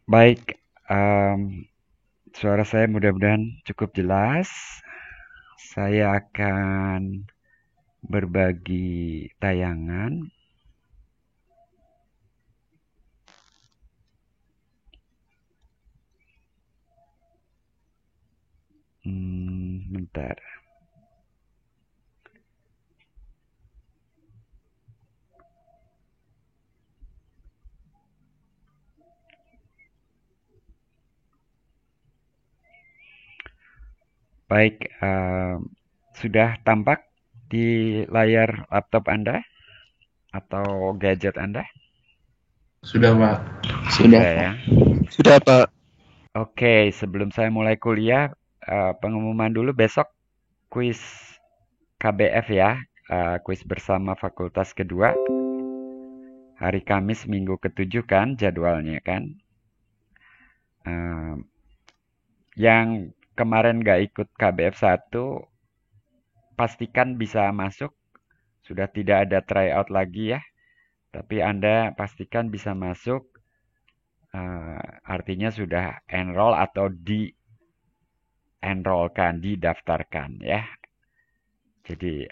Baik, suara saya mudah-mudahan cukup jelas. Saya akan berbagi tayangan. Bentar. Baik, sudah tampak di layar laptop Anda atau gadget Anda? Sudah, Pak. Sudah, Sudah Pak. ya. Sudah, Pak. Oke, sebelum saya mulai kuliah, pengumuman dulu besok kuis KBF ya, kuis bersama Fakultas Kedua. Hari Kamis minggu ketujuh kan jadwalnya kan. Eh, yang kemarin nggak ikut KBF 1, pastikan bisa masuk. Sudah tidak ada tryout lagi ya. Tapi Anda pastikan bisa masuk. Artinya sudah enroll atau di-enrollkan, didaftarkan ya. Jadi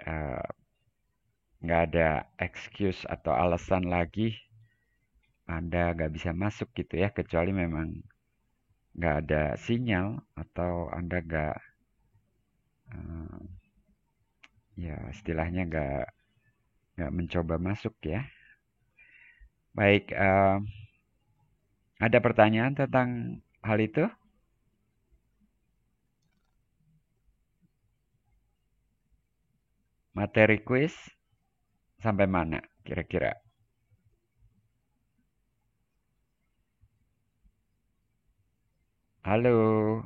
nggak ada excuse atau alasan lagi Anda nggak bisa masuk gitu ya. Kecuali memang nggak ada sinyal atau Anda nggak, eh, ya istilahnya nggak mencoba masuk ya. Baik, ada pertanyaan tentang hal itu? Materi kuis sampai mana kira-kira? Halo,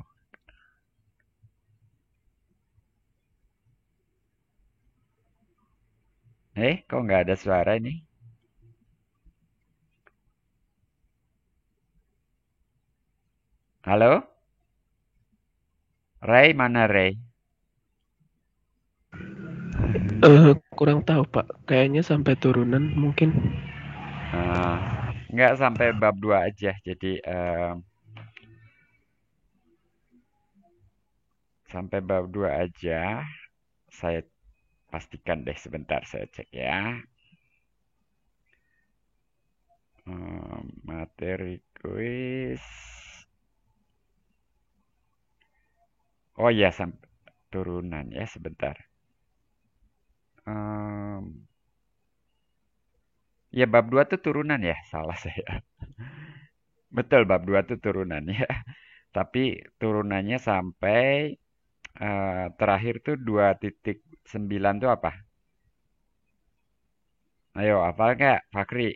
kok nggak ada suara ini? Halo, Ray mana Ray? Kurang tahu, Pak. Kayaknya sampai turunan mungkin. Eh, nggak sampai bab 2 aja, jadi sampai bab 2 aja. Saya pastikan deh sebentar saya cek ya. Materi kuis. Oh ya, sampai turunan ya sebentar. Em, ya bab 2 tuh turunan ya, salah saya. Betul, bab 2 tuh turunan ya. Tapi turunannya sampai terakhir tuh 2.9 tuh apa? Ayo, hafal nggak, Fakri?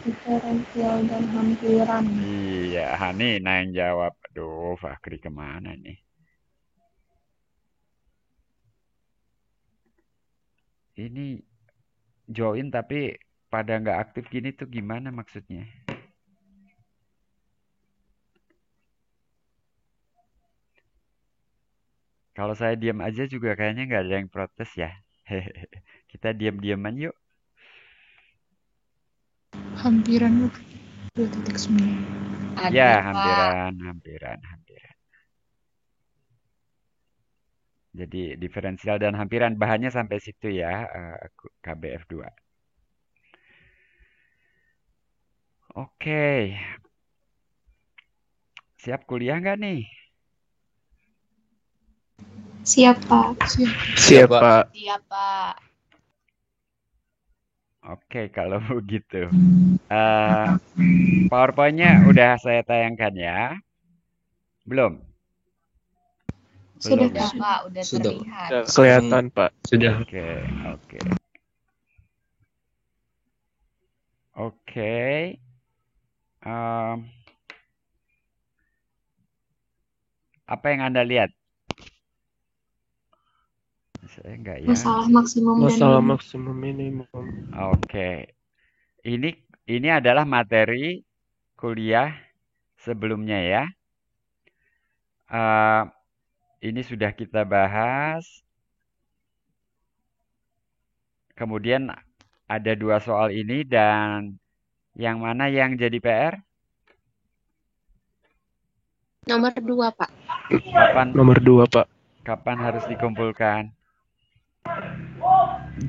Diferensial dan hampiran. Iya, Hani nah yang jawab. Aduh, Fakri kemana nih? Ini join tapi pada nggak aktif gini tuh gimana maksudnya? Kalau saya diam aja juga kayaknya nggak ada yang protes ya. Kita diam-diaman yuk. Hampiran 2.9. Ya, Ada, Pak. hampiran. Jadi diferensial dan hampiran bahannya sampai situ ya, KBF 2. Oke, siap kuliah nggak nih? Siap, Pak. Siap, Pak. Siap, Pak. Oke, kalau begitu. Eh, PowerPoint-nya udah saya tayangkan ya? Belum? Sudah, Belum ya? Pak. Sudah, Pak. Udah Sudah, Pak. terlihat. Sudah kelihatan, Pak. Sudah. Oke. Oke. Em, apa yang Anda lihat? Saya enggak ya. Masalah maksimum Masalah dan maksimum minimum. Oke. Ini adalah materi kuliah sebelumnya ya. Eh, ini sudah kita bahas. Kemudian ada 2 soal ini dan yang mana yang jadi PR? Nomor 2, Pak. Nomor 2, Pak. Kapan harus dikumpulkan?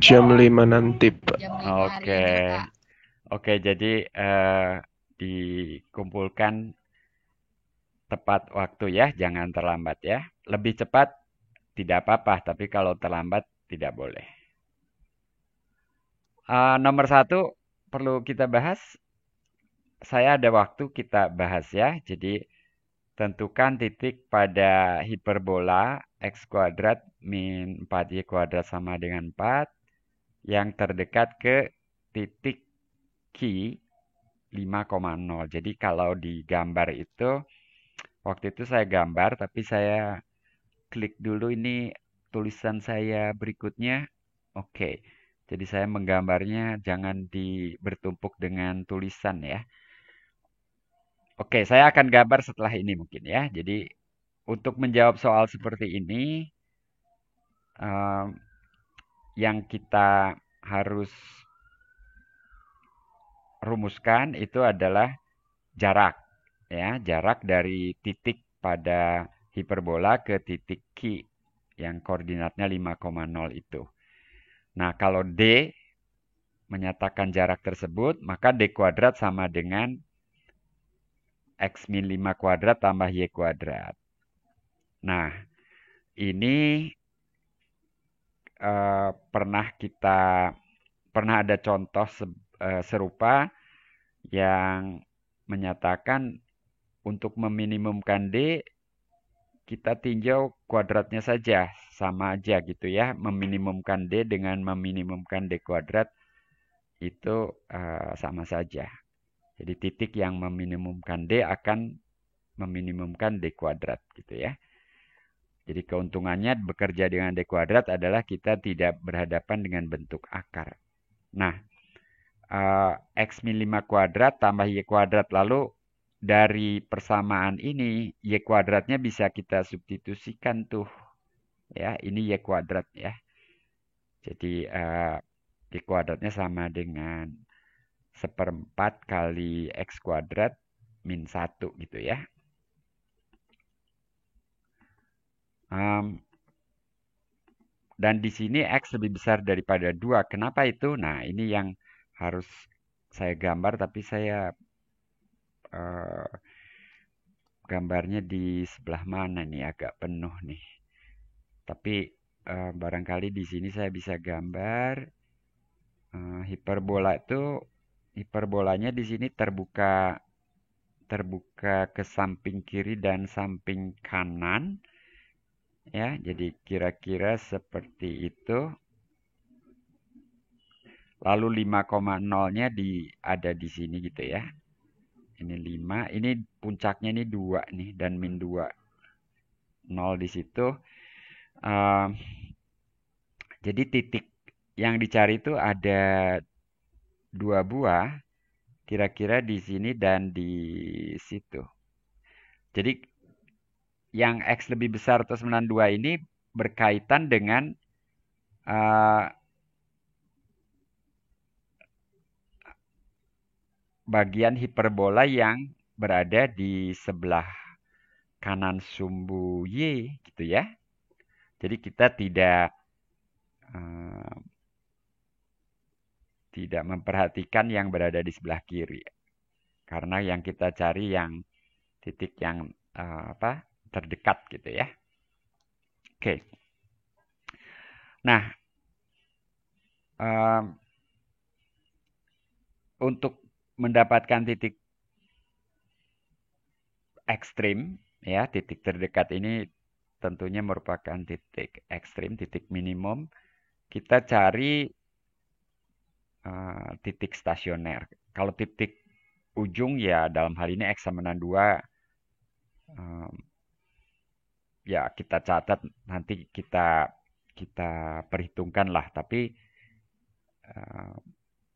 Jam 5 nanti, Pak. Jam 5 hari Oke. ini, Pak. Oke, jadi dikumpulkan tepat waktu ya, jangan terlambat ya. Lebih cepat tidak apa-apa, tapi kalau terlambat tidak boleh. Nomor 1 perlu kita bahas. Saya ada waktu kita bahas ya. Jadi tentukan titik pada hiperbola x kuadrat min 4y kuadrat sama dengan 4 yang terdekat ke titik Q 5,0. Jadi kalau di gambar itu, waktu itu saya gambar, tapi saya klik dulu ini tulisan saya berikutnya. Oke, jadi saya menggambarnya jangan bertumpuk dengan tulisan ya. Oke, saya akan gambar setelah ini mungkin ya. Jadi untuk menjawab soal seperti ini, yang kita harus rumuskan itu adalah jarak. Ya, jarak dari titik pada hiperbola ke titik Q yang koordinatnya 5,0 itu. Nah, kalau D menyatakan jarak tersebut, maka D kuadrat sama dengan X min 5 kuadrat tambah Y kuadrat. Nah, ini pernah ada contoh serupa yang menyatakan untuk meminimumkan D, kita tinjau kuadratnya saja, sama aja gitu ya. Meminimumkan D dengan meminimumkan D kuadrat itu sama saja. Jadi titik yang meminimumkan D akan meminimumkan D kuadrat gitu ya. Jadi keuntungannya bekerja dengan D kuadrat adalah kita tidak berhadapan dengan bentuk akar. Nah, X min 5 kuadrat tambah Y kuadrat. Lalu dari persamaan ini, Y kuadratnya bisa kita substitusikan tuh. Ya, ini Y kuadrat ya. Jadi Y kuadratnya sama dengan 1/4 kali X kuadrat min 1 gitu ya. Dan di sini X lebih besar daripada 2. Kenapa itu? Nah, ini yang harus saya gambar, tapi saya gambarnya di sebelah mana nih? Agak penuh nih. Tapi barangkali di sini saya bisa gambar hiperbola itu, hiperbolanya di sini terbuka ke samping kiri dan samping kanan. Ya, jadi kira-kira seperti itu. Lalu 5,0-nya ada di sini gitu ya. Ini 5, ini puncaknya ini 2 nih dan min 2. 0 di situ. Jadi titik yang dicari itu ada 2 buah, kira-kira di sini dan di situ. Jadi yang X lebih besar atau 92 ini berkaitan dengan bagian hiperbola yang berada di sebelah kanan sumbu Y gitu ya. Jadi kita tidak memperhatikan yang berada di sebelah kiri. Karena yang kita cari yang titik yang terdekat gitu ya. Oke. Nah, untuk mendapatkan titik ekstrim, ya titik terdekat ini tentunya merupakan titik ekstrim, titik minimum. Kita cari titik stasioner. Kalau titik ujung ya dalam hal ini X sama dengan 2, ya kita catat, nanti kita perhitungkan lah. Tapi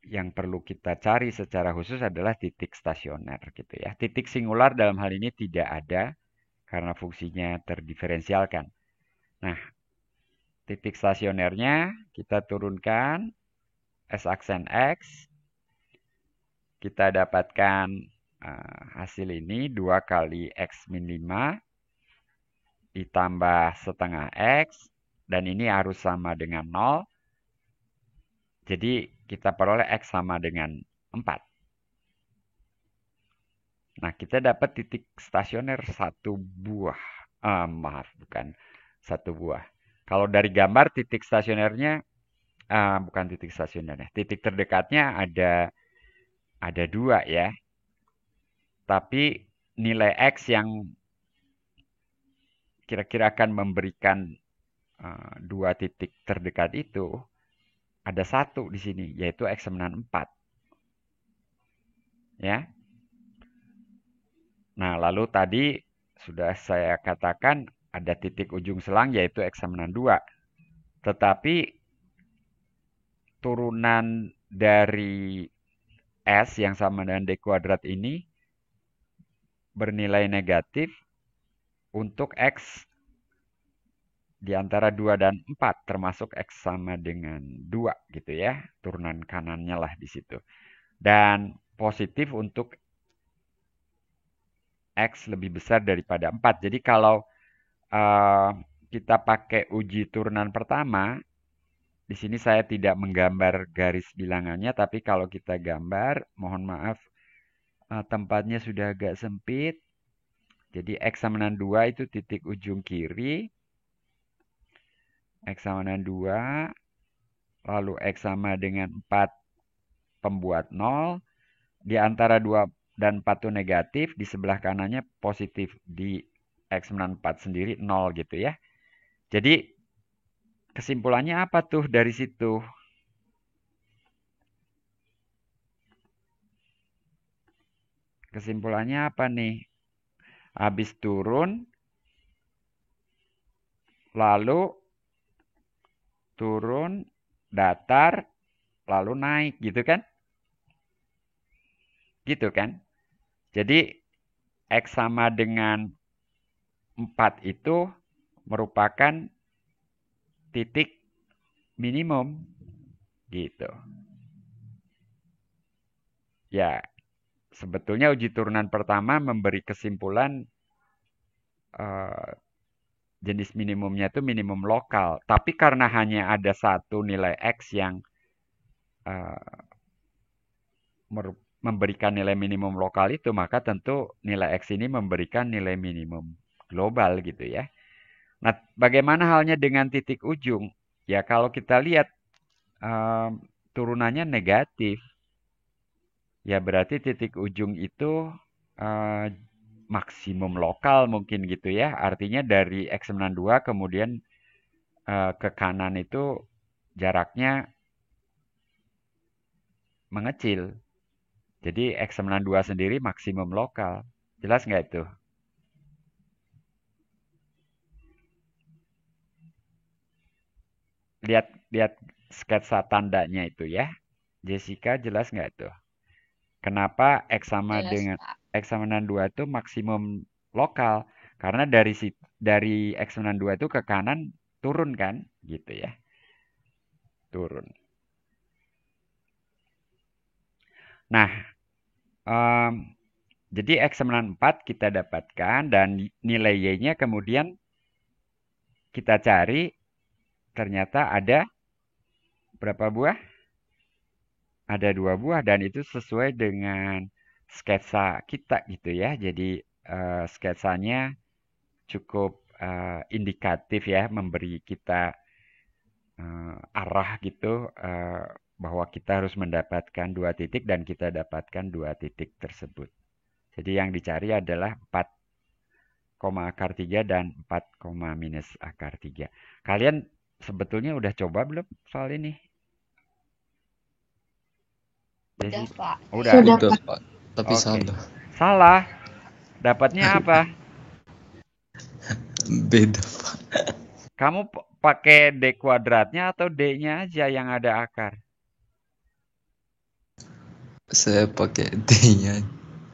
yang perlu kita cari secara khusus adalah titik stasioner gitu ya. Titik singular dalam hal ini tidak ada karena fungsinya terdiferensialkan. Nah, titik stasionernya kita turunkan S aksen X, kita dapatkan hasil ini 2 kali X min 5 ditambah setengah X, dan ini harus sama dengan 0. Jadi kita peroleh X sama dengan 4. Nah, kita dapat titik stasioner 1 buah. Maaf, bukan 1 buah. Kalau dari gambar titik stasionernya, bukan titik stasionernya, titik terdekatnya ada 2 ya. Tapi nilai X yang kira-kira akan memberikan 2 titik terdekat itu ada 1 di sini, yaitu X samaran 4. Ya. Nah, lalu tadi sudah saya katakan ada titik ujung selang yaitu X samaran 2. Tetapi turunan dari S yang sama dengan D kuadrat ini bernilai negatif untuk X di antara 2 dan 4, termasuk X sama dengan 2 gitu ya. Turunan kanannya lah di situ. Dan positif untuk X lebih besar daripada 4. Jadi kalau kita pakai uji turunan pertama, di sini saya tidak menggambar garis bilangannya, tapi kalau kita gambar, mohon maaf, tempatnya sudah agak sempit. Jadi X sama dengan 2 itu titik ujung kiri. X sama dengan 2. Lalu X sama dengan 4 pembuat 0. Di antara 2 dan 4 itu negatif. Di sebelah kanannya positif. Di X sama dengan 4 sendiri 0 gitu ya. Jadi kesimpulannya apa tuh dari situ? Kesimpulannya apa nih? Habis turun, lalu turun, datar, lalu naik, gitu kan? Gitu kan? Jadi, X sama dengan 4 itu merupakan titik minimum, gitu. Ya, sebetulnya uji turunan pertama memberi kesimpulan jenis minimumnya itu minimum lokal. Tapi karena hanya ada 1 nilai X yang memberikan nilai minimum lokal itu, maka tentu nilai X ini memberikan nilai minimum global gitu ya. Nah, bagaimana halnya dengan titik ujung? Ya, kalau kita lihat turunannya negatif, ya berarti titik ujung itu maksimum lokal mungkin gitu ya. Artinya dari X sama 2 kemudian ke kanan itu jaraknya mengecil. Jadi X sama 2 sendiri maksimum lokal. Jelas nggak itu? Lihat sketsa tandanya itu ya. Jessica, jelas nggak itu? Kenapa X sama dengan X sama dengan 2 itu maksimum lokal? Karena dari X sama 2 itu ke kanan turun kan? Gitu ya. Turun. Nah, jadi X sama dengan 4 kita dapatkan dan nilai Y-nya kemudian kita cari, ternyata ada berapa buah? Ada 2 buah dan itu sesuai dengan sketsa kita gitu ya. Jadi sketsanya cukup indikatif ya, memberi kita arah gitu bahwa kita harus mendapatkan 2 titik dan kita dapatkan 2 titik tersebut. Jadi yang dicari adalah 4, akar 3 dan 4, minus akar 3. Kalian sebetulnya udah coba belum soal ini? Udah, Pak. Udah. Sudah, Pak. Tapi Oke. salah. Salah. Dapatnya apa? Beda, Pak. Kamu pakai D kuadratnya atau D-nya aja yang ada akar? Saya pakai D-nya.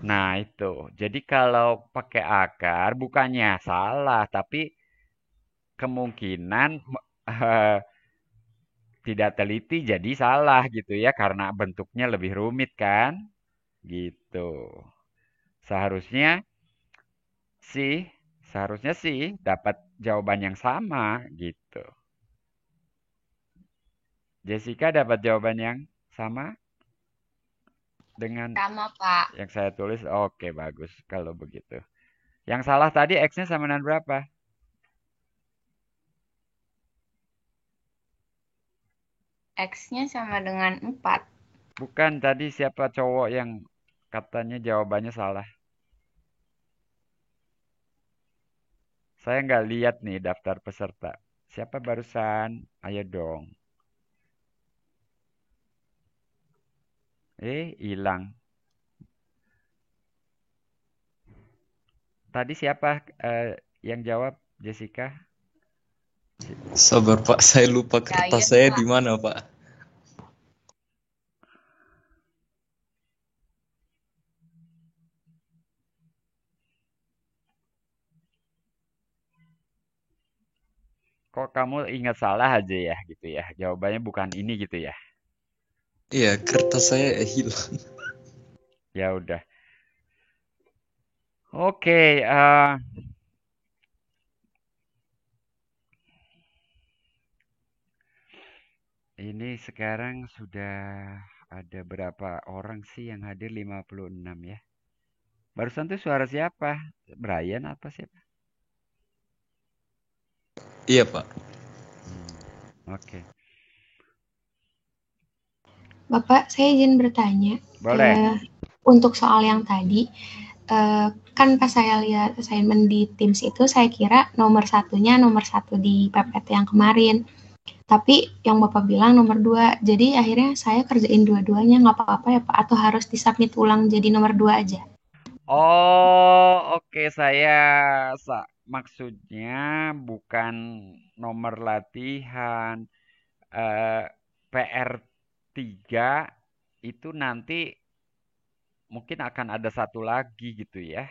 Nah, itu. Jadi kalau pakai akar bukannya salah, tapi kemungkinan tidak teliti jadi salah gitu ya karena bentuknya lebih rumit kan? Gitu. Seharusnya sih, seharusnya sih dapat jawaban yang sama gitu. Jessica dapat jawaban yang sama dengan Sama, Pak. yang saya tulis. Oke, bagus kalau begitu. Yang salah tadi X-nya sama dengan berapa? X-nya sama dengan 4. Bukan tadi siapa cowok yang katanya jawabannya salah. Saya nggak lihat nih daftar peserta. Siapa barusan? Ayo dong. Hilang. Tadi siapa yang jawab, Jessica? Sabar Pak, saya lupa kertas saya di mana Pak. Kok kamu ingat salah aja ya gitu ya? Jawabannya bukan ini gitu ya? Iya, kertas saya hilang. Ya udah. Oke, ini sekarang sudah ada berapa orang sih yang hadir? 56 ya. Barusan tuh suara siapa? Brian apa siapa? Iya Pak. Oke. Bapak, saya izin bertanya. Boleh. Untuk soal yang tadi, kan pas saya lihat assignment di Teams itu, saya kira nomor satunya nomor 1 di PPT yang kemarin. Tapi yang Bapak bilang nomor 2. Jadi akhirnya saya kerjain dua-duanya, nggak apa-apa ya Pak? Atau harus disubmit ulang jadi nomor 2 aja? Oh, oke. Maksudnya bukan nomor latihan. PR 3 itu nanti mungkin akan ada satu lagi gitu ya.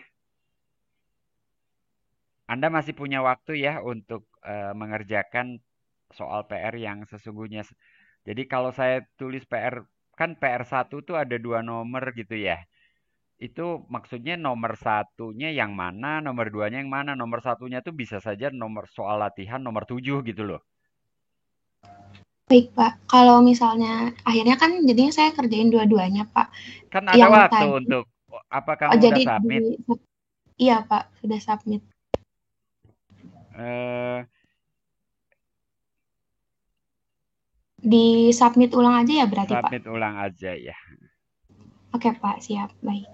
Anda masih punya waktu ya untuk mengerjakan soal PR yang sesungguhnya. Jadi kalau saya tulis PR, kan PR1 tuh ada 2 nomor gitu ya. Itu maksudnya nomor satunya yang mana, nomor duanya yang mana. Nomor satunya tuh bisa saja nomor soal latihan nomor 7 gitu loh. Baik Pak, kalau misalnya akhirnya kan jadinya saya kerjain dua-duanya Pak. Kan ada Yang waktu tadi, untuk, apa kamu udah jadi submit? iya Pak, sudah submit. Eh, Di submit ulang aja ya berarti Pak? Submit ulang aja ya. Oke Pak, siap, baik.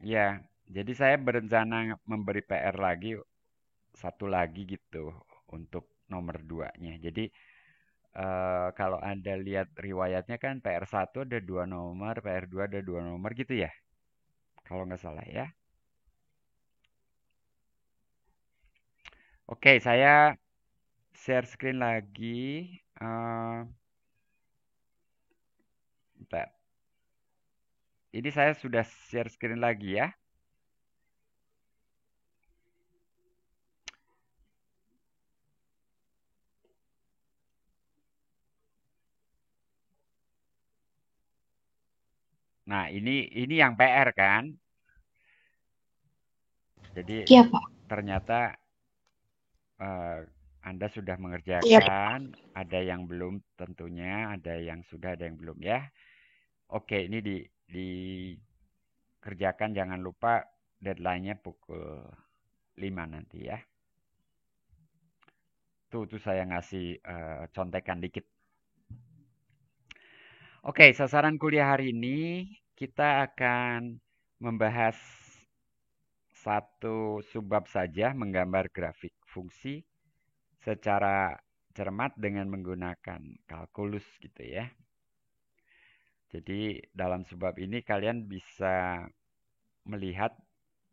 Ya, jadi saya berencana memberi PR lagi, satu lagi gitu, untuk nomor 2-nya. Jadi kalau Anda lihat riwayatnya kan PR1 ada 2 nomor, PR2 ada 2 nomor gitu ya. Kalau nggak salah ya. Oke, saya share screen lagi. Bentar. Ini saya sudah share screen lagi ya. Nah, ini yang PR kan. Jadi Iya Pak. ternyata Anda sudah mengerjakan, ada yang belum tentunya, ada yang sudah, ada yang belum ya. Oke, ini dikerjakan, jangan lupa deadline-nya pukul 5 nanti ya. Tuh saya ngasih contekan dikit. Oke, sasaran kuliah hari ini kita akan membahas satu subbab saja, menggambar grafik fungsi secara cermat dengan menggunakan kalkulus gitu ya. Jadi dalam subbab ini kalian bisa melihat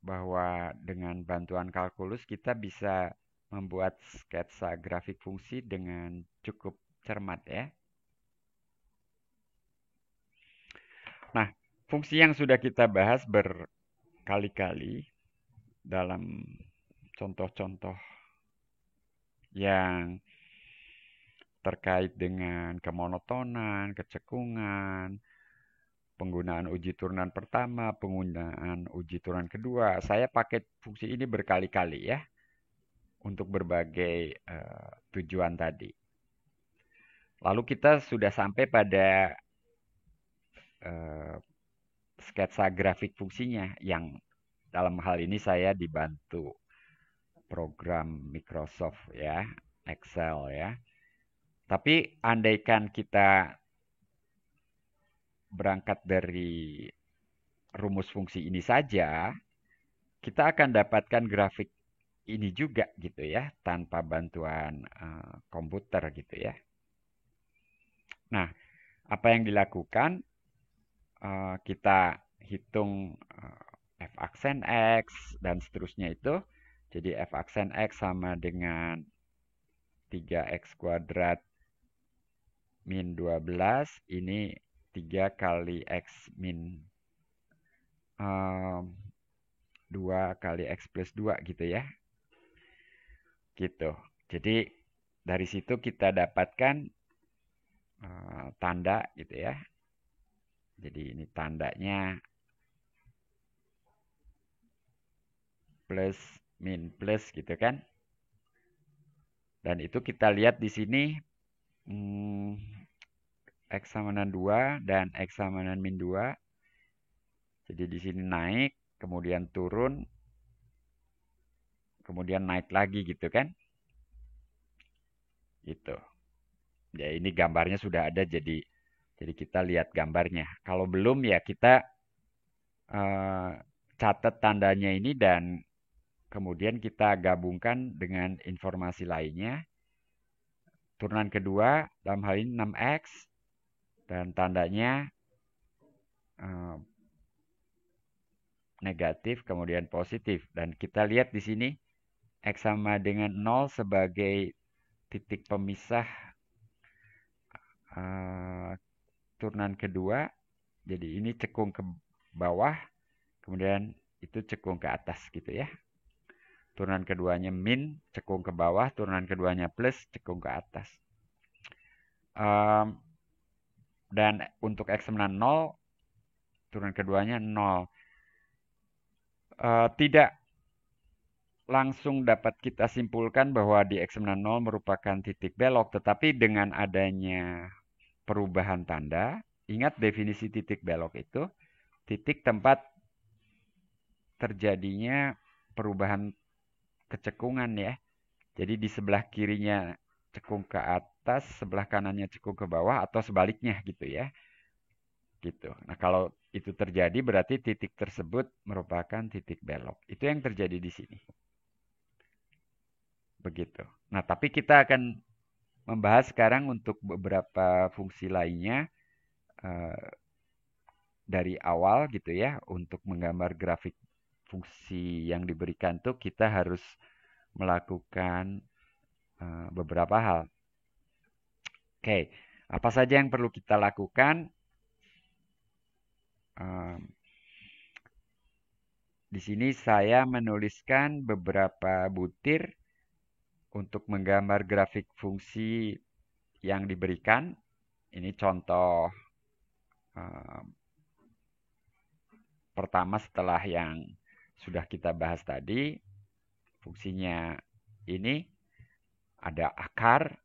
bahwa dengan bantuan kalkulus kita bisa membuat sketsa grafik fungsi dengan cukup cermat ya. Nah, fungsi yang sudah kita bahas berkali-kali dalam contoh-contoh yang terkait dengan kemonotonan, kecekungan, penggunaan uji turunan pertama, penggunaan uji turunan kedua. Saya pakai fungsi ini berkali-kali ya, untuk berbagai tujuan tadi. Lalu kita sudah sampai pada sketsa grafik fungsinya yang dalam hal ini saya dibantu program Microsoft ya, Excel ya. Tapi andaikan kita berangkat dari rumus fungsi ini saja, kita akan dapatkan grafik ini juga gitu ya, tanpa bantuan komputer gitu ya. Nah, apa yang dilakukan? Kita hitung f aksen X dan seterusnya itu. Jadi f aksen X sama dengan 3x kuadrat min 12. Ini 3 kali x min 2 kali x plus 2 gitu ya. Gitu. Jadi dari situ kita dapatkan tanda gitu ya. Jadi ini tandanya plus min plus gitu kan. Dan itu kita lihat di sini x sama dengan 2 dan x sama dengan min 2. Jadi di sini naik, kemudian turun, kemudian naik lagi gitu kan. Gitu. Ya ini gambarnya sudah ada, jadi kita lihat gambarnya. Kalau belum ya kita catat tandanya ini dan kemudian kita gabungkan dengan informasi lainnya. Turunan kedua dalam hal ini 6x dan tandanya negatif kemudian positif. Dan kita lihat di sini x sama dengan 0 sebagai titik pemisah turunan kedua. Jadi ini cekung ke bawah, kemudian itu cekung ke atas gitu ya. Turunan keduanya min, cekung ke bawah, turunan keduanya plus, cekung ke atas. Dan untuk x sama 0, turunan keduanya 0. Tidak langsung dapat kita simpulkan bahwa di x sama 0 merupakan titik belok, tetapi dengan adanya perubahan tanda, ingat definisi titik belok itu, titik tempat terjadinya perubahan kecekungan ya. Jadi di sebelah kirinya cekung ke atas, sebelah kanannya cekung ke bawah, atau sebaliknya gitu ya. Gitu. Nah kalau itu terjadi berarti titik tersebut merupakan titik belok. Itu yang terjadi di sini. Begitu. Nah tapi kita akan membahas sekarang untuk beberapa fungsi lainnya dari awal gitu ya. Untuk menggambar grafik fungsi yang diberikan tuh kita harus melakukan beberapa hal. Oke, apa saja yang perlu kita lakukan? Di sini saya menuliskan beberapa butir untuk menggambar grafik fungsi yang diberikan. Ini contoh pertama setelah yang sudah kita bahas tadi. Fungsinya ini ada akar,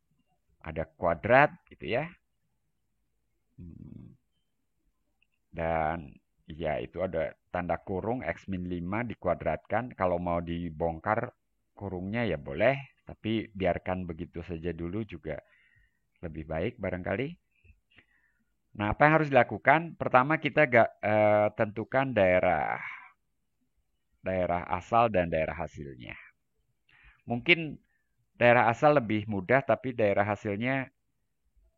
ada kuadrat gitu ya. Dan ya itu ada tanda kurung x min 5 dikuadratkan. Kalau mau dibongkar kurungnya ya boleh, tapi biarkan begitu saja dulu juga lebih baik barangkali. Nah, apa yang harus dilakukan? Pertama kita tentukan daerah asal dan daerah hasilnya. Mungkin daerah asal lebih mudah, tapi daerah hasilnya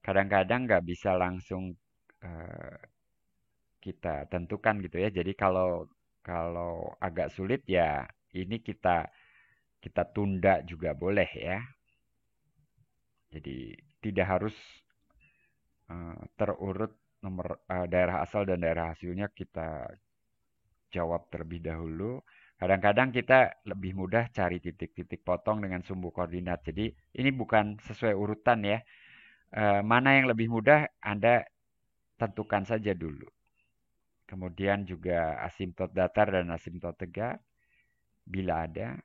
kadang-kadang nggak bisa langsung kita tentukan gitu ya. Jadi kalau agak sulit ya ini kita tunda juga boleh ya. Jadi tidak harus terurut nomor daerah asal dan daerah hasilnya kita jawab terlebih dahulu. Kadang-kadang kita lebih mudah cari titik-titik potong dengan sumbu koordinat. Jadi ini bukan sesuai urutan ya. Mana yang lebih mudah Anda tentukan saja dulu. Kemudian juga asimtot datar dan asimtot tegak bila ada.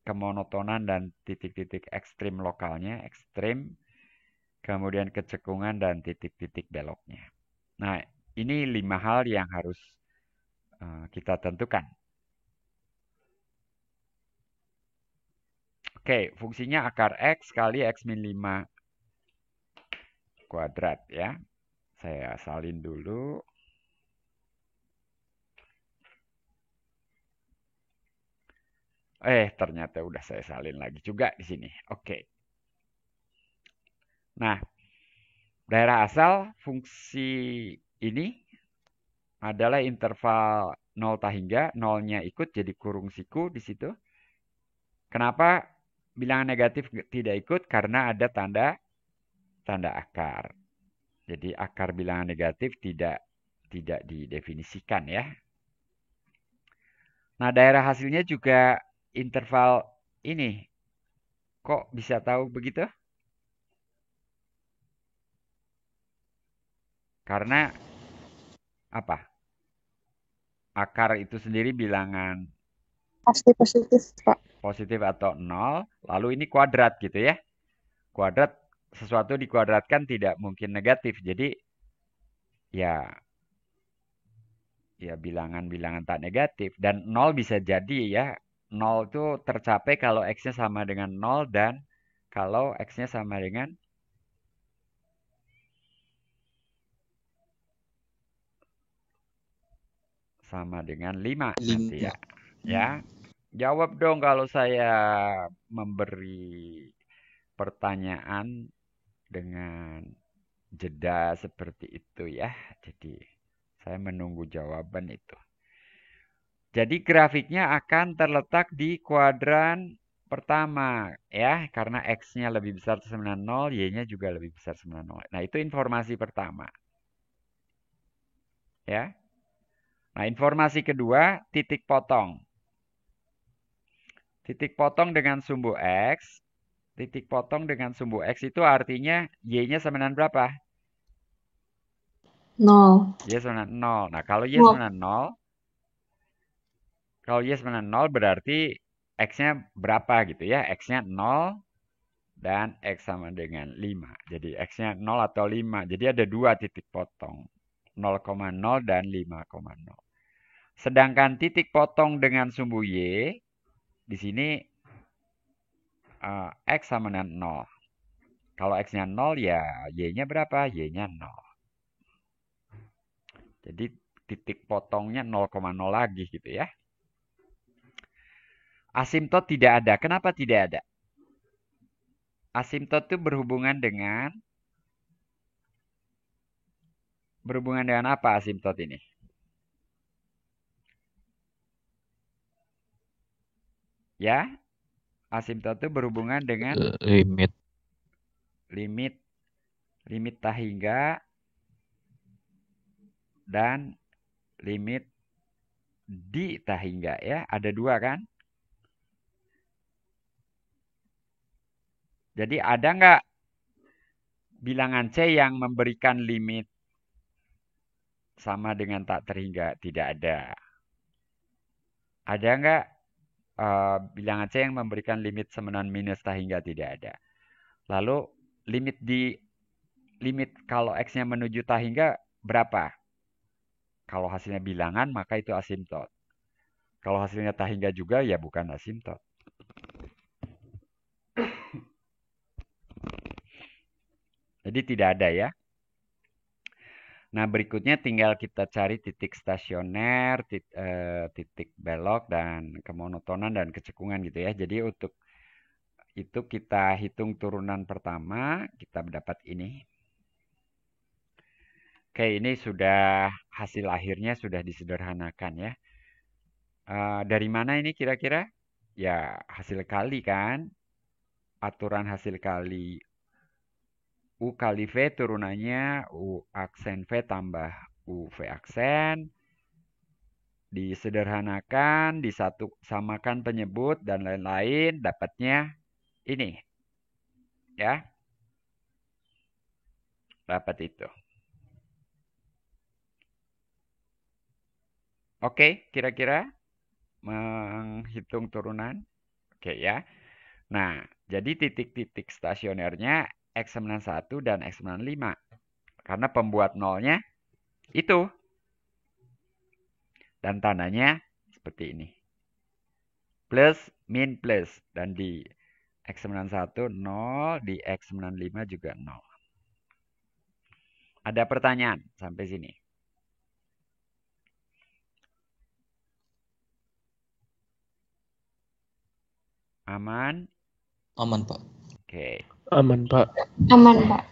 Kemonotonan dan titik-titik ekstrim lokalnya, ekstrim. Kemudian kecekungan dan titik-titik beloknya. Nah, ini 5 hal yang harus kita tentukan. Oke, fungsinya akar X kali X min 5 kuadrat ya. Saya salin dulu. Ternyata udah saya salin lagi juga di sini. Oke. Nah, daerah asal fungsi ini adalah interval 0 hingga 0-nya ikut jadi kurung siku di situ. Kenapa bilangan negatif tidak ikut? Karena ada tanda akar. Jadi akar bilangan negatif tidak didefinisikan ya. Nah, daerah hasilnya juga interval ini. Kok bisa tahu begitu? Karena apa? Akar itu sendiri bilangan Pasti positif, Pak. positif atau 0, lalu ini kuadrat gitu ya. Kuadrat, sesuatu dikuadratkan tidak mungkin negatif. Jadi ya bilangan-bilangan tak negatif. Dan 0 bisa jadi ya. 0 itu tercapai kalau X-nya sama dengan 0 dan kalau X-nya sama dengan sama dengan 5 nanti ya. 5. Ya. Jawab dong kalau saya memberi pertanyaan dengan jeda seperti itu ya. Jadi saya menunggu jawaban itu. Jadi grafiknya akan terletak di kuadran pertama ya, karena X-nya lebih besar sama dengan 0, Y-nya juga lebih besar sama dengan 0. Nah, itu informasi pertama. Ya. Nah, informasi kedua, titik potong. Titik potong dengan sumbu X. Titik potong dengan sumbu X itu artinya Y-nya sama dengan berapa? 0. Y sama dengan 0. Nah, kalau Y sama dengan 0, kalau Y sama dengan 0 berarti X-nya berapa gitu ya? X-nya 0 dan X sama dengan 5. Jadi X-nya 0 atau 5. Jadi ada dua titik potong. 0,0 dan 5,0. Sedangkan titik potong dengan sumbu Y, di sini X sama dengan 0. Kalau X-nya 0 ya Y-nya berapa? Y-nya 0. Jadi titik potongnya 0,0 lagi gitu ya. Asimtot tidak ada. Kenapa tidak ada? Asimtot itu berhubungan dengan apa asimtot ini? Ya, asimtot itu berhubungan dengan limit tak hingga dan limit di tak hingga ya. Ada dua kan? Jadi ada nggak bilangan C yang memberikan limit sama dengan tak terhingga? Tidak ada. Ada nggak bilangan C yang memberikan limit sama dengan minus tak hingga? Tidak ada. Lalu limit kalau X-nya menuju tak hingga berapa? Kalau hasilnya bilangan maka itu asimtot. Kalau hasilnya tak hingga juga ya bukan asimtot. Jadi tidak ada ya. Nah, berikutnya tinggal kita cari titik stasioner, titik belok, dan kemonotonan dan kecekungan gitu ya. Jadi untuk itu kita hitung turunan pertama, kita mendapat ini. Oke, ini sudah hasil akhirnya sudah disederhanakan ya. Dari mana ini kira-kira? Ya, hasil kali kan. Aturan hasil kali U kali V turunannya U aksen V tambah U V aksen disederhanakan, disatu samakan penyebut dan lain-lain, dapatnya ini. Ya, dapat itu. Oke, kira-kira menghitung turunan. Oke ya. Nah, jadi titik-titik stasionernya X91 dan X95. Karena pembuat nolnya itu. Dan tandanya seperti ini. Plus, min, plus. Dan di X91 0, di X95 juga 0. Ada pertanyaan sampai sini? Aman? Aman, Pak. Oke. Aman, Pak. Aman, Pak.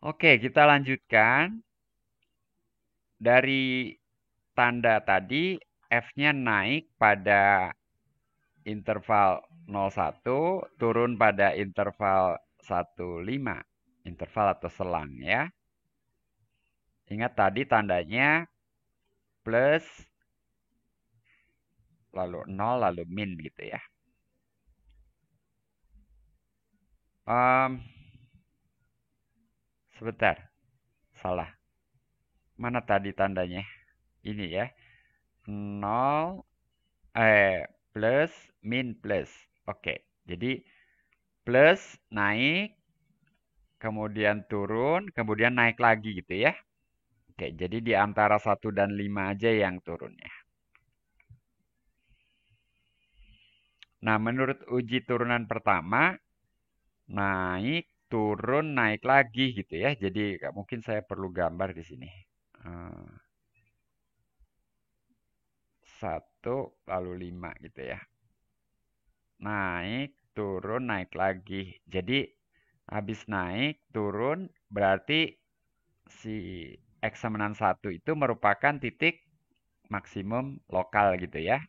Oke, kita lanjutkan. Dari tanda tadi, F-nya naik pada interval 01, turun pada interval 15. Interval atau selang ya. Ingat tadi tandanya plus, lalu 0, lalu min gitu ya. Sebentar, salah. Mana tadi tandanya? Ini ya. 0, plus, min, plus. Oke, jadi plus naik, kemudian turun, kemudian naik lagi gitu ya. Oke, jadi di antara 1 dan 5 aja yang turunnya. Nah, menurut uji turunan pertama, naik, turun, naik lagi gitu ya. Jadi mungkin saya perlu gambar di sini. 1, lalu 5 gitu ya. Naik, turun, naik lagi. Jadi habis naik, turun, berarti si X91 itu merupakan titik maksimum lokal gitu ya.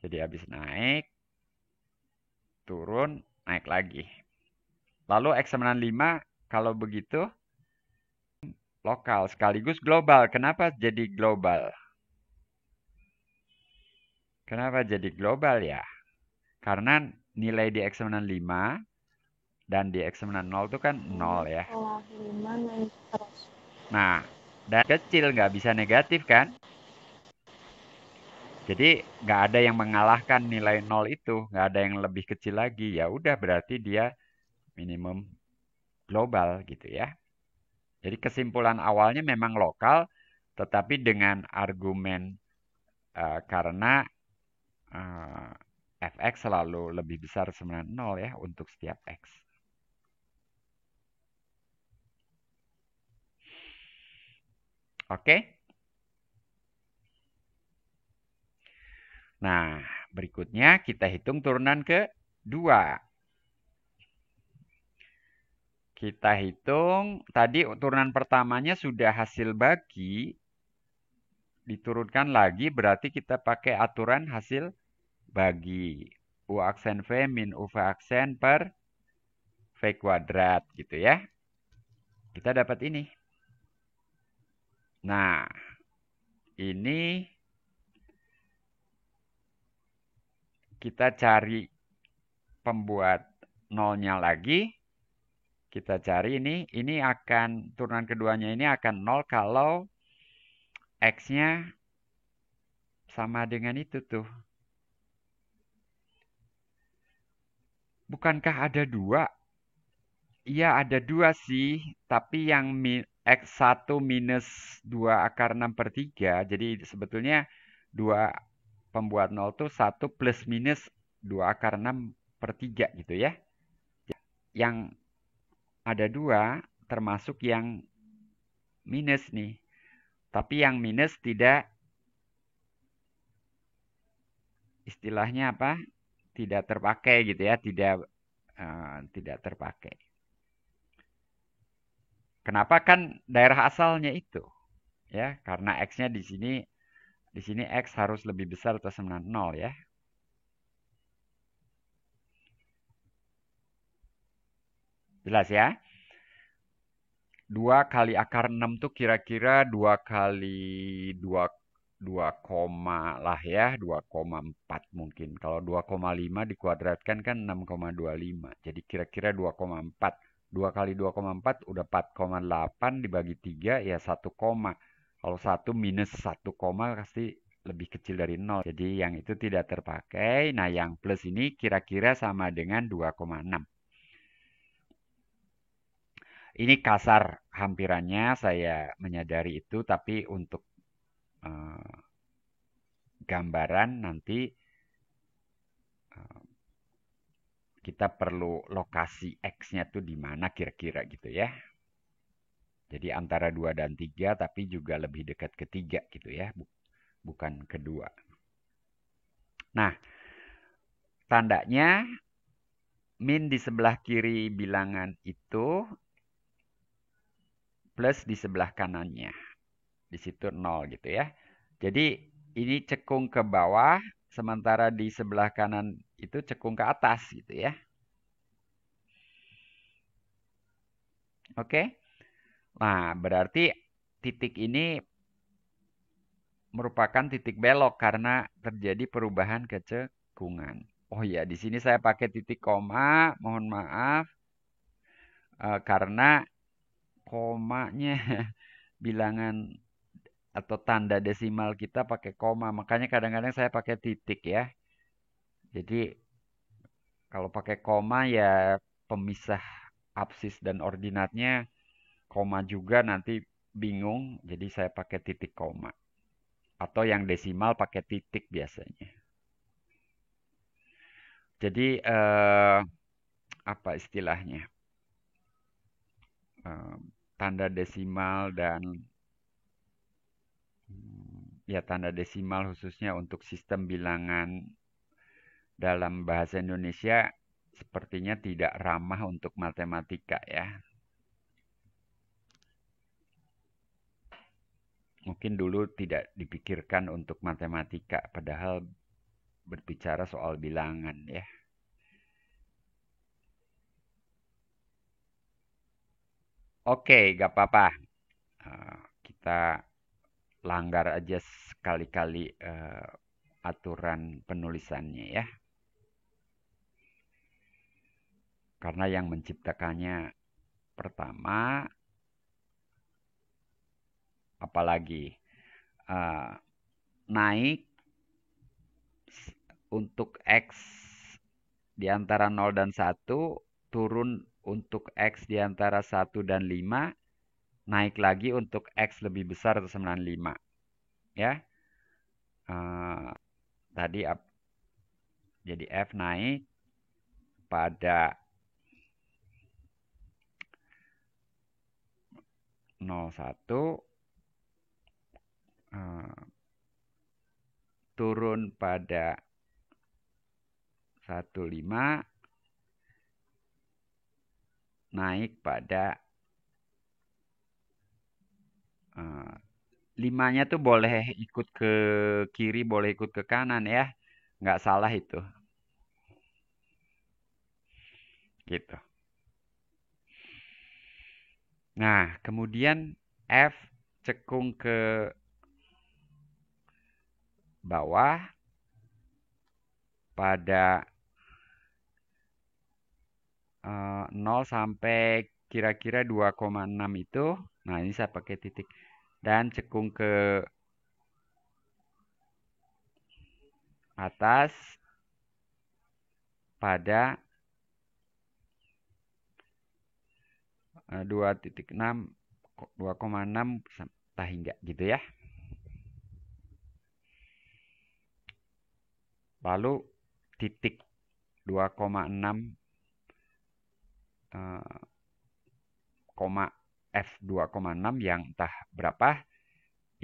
Jadi habis naik, turun, naik lagi. Lalu X95 kalau begitu lokal sekaligus global. Kenapa jadi global? Kenapa jadi global ya? Karena nilai di X95 dan di X90 itu kan 0 ya. Setelah 5 naik terus. Nah, dan kecil nggak bisa negatif kan? Jadi nggak ada yang mengalahkan nilai 0 itu, nggak ada yang lebih kecil lagi. Ya udah berarti dia minimum global gitu ya. Jadi kesimpulan awalnya memang lokal, tetapi dengan argumen karena fx selalu lebih besar 90 ya untuk setiap x. Oke? Nah, berikutnya kita hitung turunan ke-2. Kita hitung, tadi turunan pertamanya sudah hasil bagi, diturunkan lagi berarti kita pakai aturan hasil bagi. U aksen V min UV aksen per V kuadrat gitu ya. Kita dapat ini. Nah, ini kita cari pembuat nolnya lagi. Kita cari ini akan, turunan keduanya ini akan 0 kalau X-nya sama dengan itu tuh. Bukankah ada 2? Iya ada 2 sih, tapi yang X1 minus 2 akar 6 per 3, jadi sebetulnya 2 pembuat 0 tuh 1 plus minus 2 akar 6 per 3 gitu ya. Yang ada 2 termasuk yang minus nih. Tapi yang minus tidak, istilahnya apa? Tidak terpakai gitu ya, tidak terpakai. Kenapa kan daerah asalnya itu? Ya, karena X-nya di sini X harus lebih besar atau sama 0 ya. Jelas ya? 2 kali akar 6 tuh kira-kira 2 kali 2 koma lah ya, 2,4 mungkin. Kalau 2,5 dikuadratkan kan 6,25. Jadi kira-kira 2,4. 2 kali 2,4 udah 4,8 dibagi 3 ya 1 koma. Kalau 1 minus 1 koma pasti lebih kecil dari 0. Jadi yang itu tidak terpakai. Nah yang plus ini kira-kira sama dengan 2,6. Ini kasar hampirannya, saya menyadari itu, tapi untuk gambaran nanti kita perlu lokasi X-nya tuh di mana kira-kira gitu ya. Jadi antara 2 dan 3, tapi juga lebih dekat ke 3 gitu ya, bukan ke 2. Nah, tandanya min di sebelah kiri bilangan itu plus di sebelah kanannya. Di situ 0 gitu ya. Jadi ini cekung ke bawah, sementara di sebelah kanan itu cekung ke atas gitu ya. Oke? Nah, berarti titik ini merupakan titik belok karena terjadi perubahan kecekungan. Oh ya, di sini saya pakai titik koma, mohon maaf. Karena komanya bilangan atau tanda desimal kita pakai koma. Makanya kadang-kadang saya pakai titik ya. Jadi kalau pakai koma ya pemisah absis dan ordinatnya koma juga nanti bingung. Jadi saya pakai titik koma. Atau yang desimal pakai titik biasanya. Jadi apa istilahnya? Tanda desimal dan ya tanda desimal khususnya untuk sistem bilangan dalam bahasa Indonesia sepertinya tidak ramah untuk matematika ya. Mungkin dulu tidak dipikirkan untuk matematika, padahal berbicara soal bilangan ya. Oke, gak apa-apa. Kita langgar aja sekali-kali aturan penulisannya ya. Karena yang menciptakannya pertama, apalagi naik untuk X di antara 0 dan 1, turun untuk X di antara 1 dan 5, naik lagi untuk X lebih besar atau 95. Ya. Tadi jadi F naik pada 01, turun pada 15, naik pada 5-nya tuh boleh ikut ke kiri, boleh ikut ke kanan ya. Nggak salah itu. Gitu. Nah, kemudian F cekung ke bawah pada 0 sampai kira-kira 2,6 itu. Nah, ini saya pakai titik. Dan cekung ke atas pada 2,6 entah hingga gitu ya. Lalu titik 2,6 koma F 2,6 yang entah berapa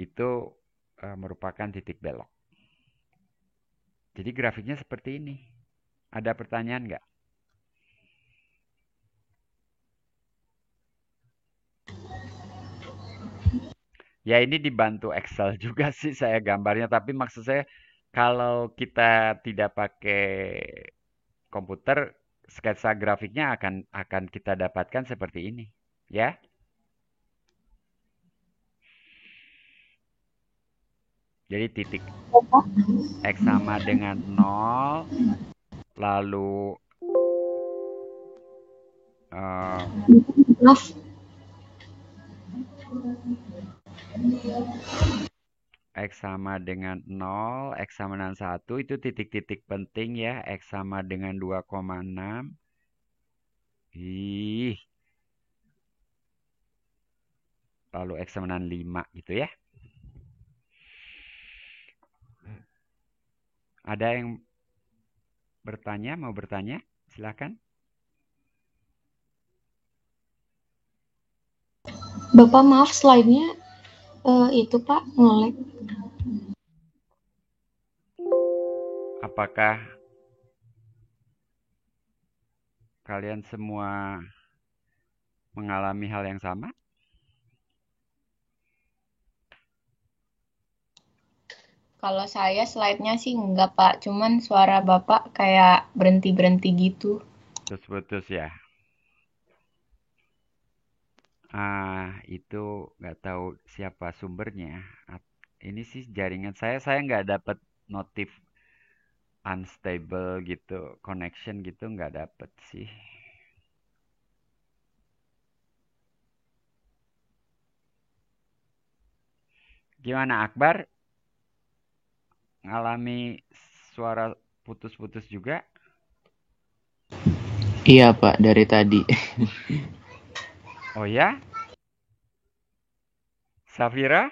itu merupakan titik belok. Jadi grafiknya seperti ini. Ada pertanyaan nggak? Ya ini dibantu Excel juga sih saya gambarnya, tapi maksud saya kalau kita tidak pakai komputer, sketsa grafiknya akan kita dapatkan seperti ini, ya. Jadi titik Bapak, X sama dengan 0, lalu eh, maaf. X sama dengan 0, X sama dengan 1, itu titik-titik penting ya. X sama dengan 2,6. Ih, lalu X sama dengan 5 gitu ya. Ada yang mau bertanya? Silakan. Bapak maaf slide-nya itu Pak nge-lag. Apakah kalian semua mengalami hal yang sama? Kalau saya slide-nya sih enggak, Pak. Cuman suara Bapak kayak berhenti-berhenti gitu. Putus-putus ya. Itu nggak tahu siapa sumbernya. Ini sih jaringan saya nggak dapat notif unstable gitu, connection gitu nggak dapet sih. Gimana Akbar? Ngalami suara putus-putus juga? Iya Pak, dari tadi. Oh ya? Safira?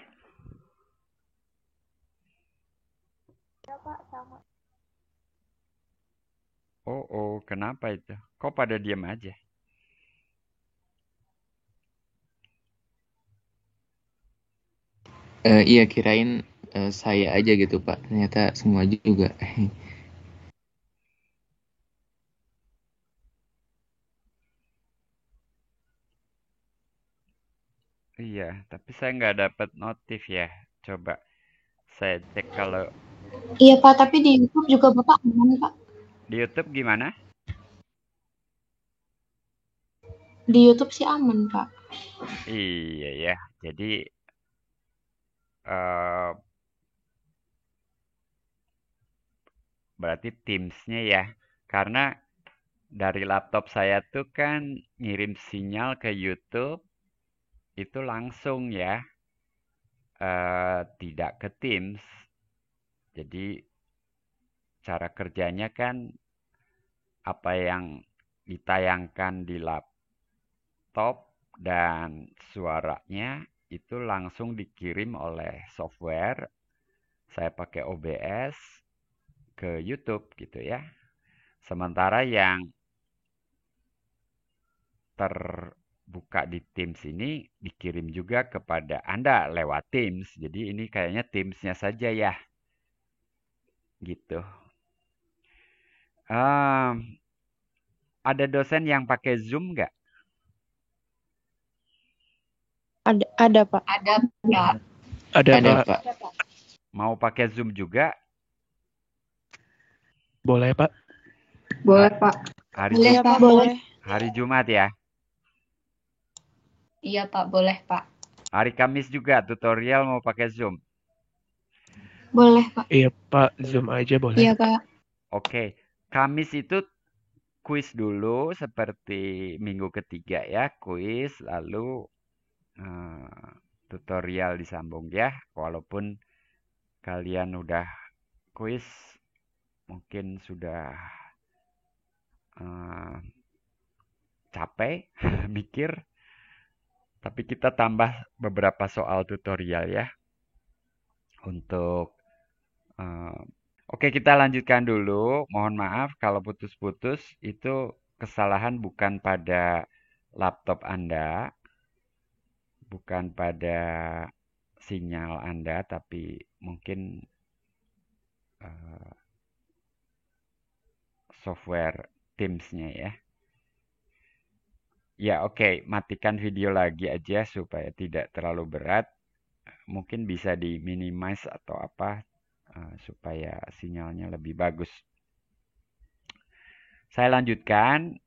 Ya Pak, sama. Oh, kenapa itu? Kok pada diam aja? Iya kirain saya aja gitu Pak, ternyata semua juga. Iya, tapi saya nggak dapat notif ya. Coba saya cek kalau Iya Pak, tapi di YouTube juga Bapak aman Pak. di YouTube gimana? Di YouTube sih aman Pak. Iya ya, jadi eh, berarti Teams-nya ya. Karena dari laptop saya tuh kan ngirim sinyal ke YouTube itu langsung ya, tidak ke Teams. Jadi cara kerjanya kan apa yang ditayangkan di laptop dan suaranya itu langsung dikirim oleh software. Saya pakai OBS ke YouTube gitu ya. Sementara yang terbuka di Teams ini dikirim juga kepada Anda lewat Teams. Jadi ini kayaknya Teams-nya saja ya. Gitu. Ada dosen yang pakai Zoom nggak? Ada Pak. Ada, Pak. Ada Ada Pak, Pak. Mau pakai Zoom juga? boleh Pak. Boleh, Pak. Iya Pak, boleh. Hari Jumat ya. Iya, Pak. Boleh, Pak. Hari Kamis juga tutorial mau pakai Zoom. Boleh Pak. Iya Pak, Zoom aja boleh. Iya Pak. Oke, Kamis itu kuis dulu seperti minggu ketiga ya, kuis lalu tutorial disambung ya. Walaupun kalian udah kuis mungkin sudah capek mikir, tapi kita tambah beberapa soal tutorial ya untuk oke, kita lanjutkan dulu. Mohon maaf kalau putus-putus, itu kesalahan bukan pada laptop Anda, bukan pada sinyal Anda, tapi mungkin software Teams-nya ya. Ya, oke, matikan video lagi aja supaya tidak terlalu berat. Mungkin bisa di-minimize atau apa supaya sinyalnya lebih bagus. Saya lanjutkan.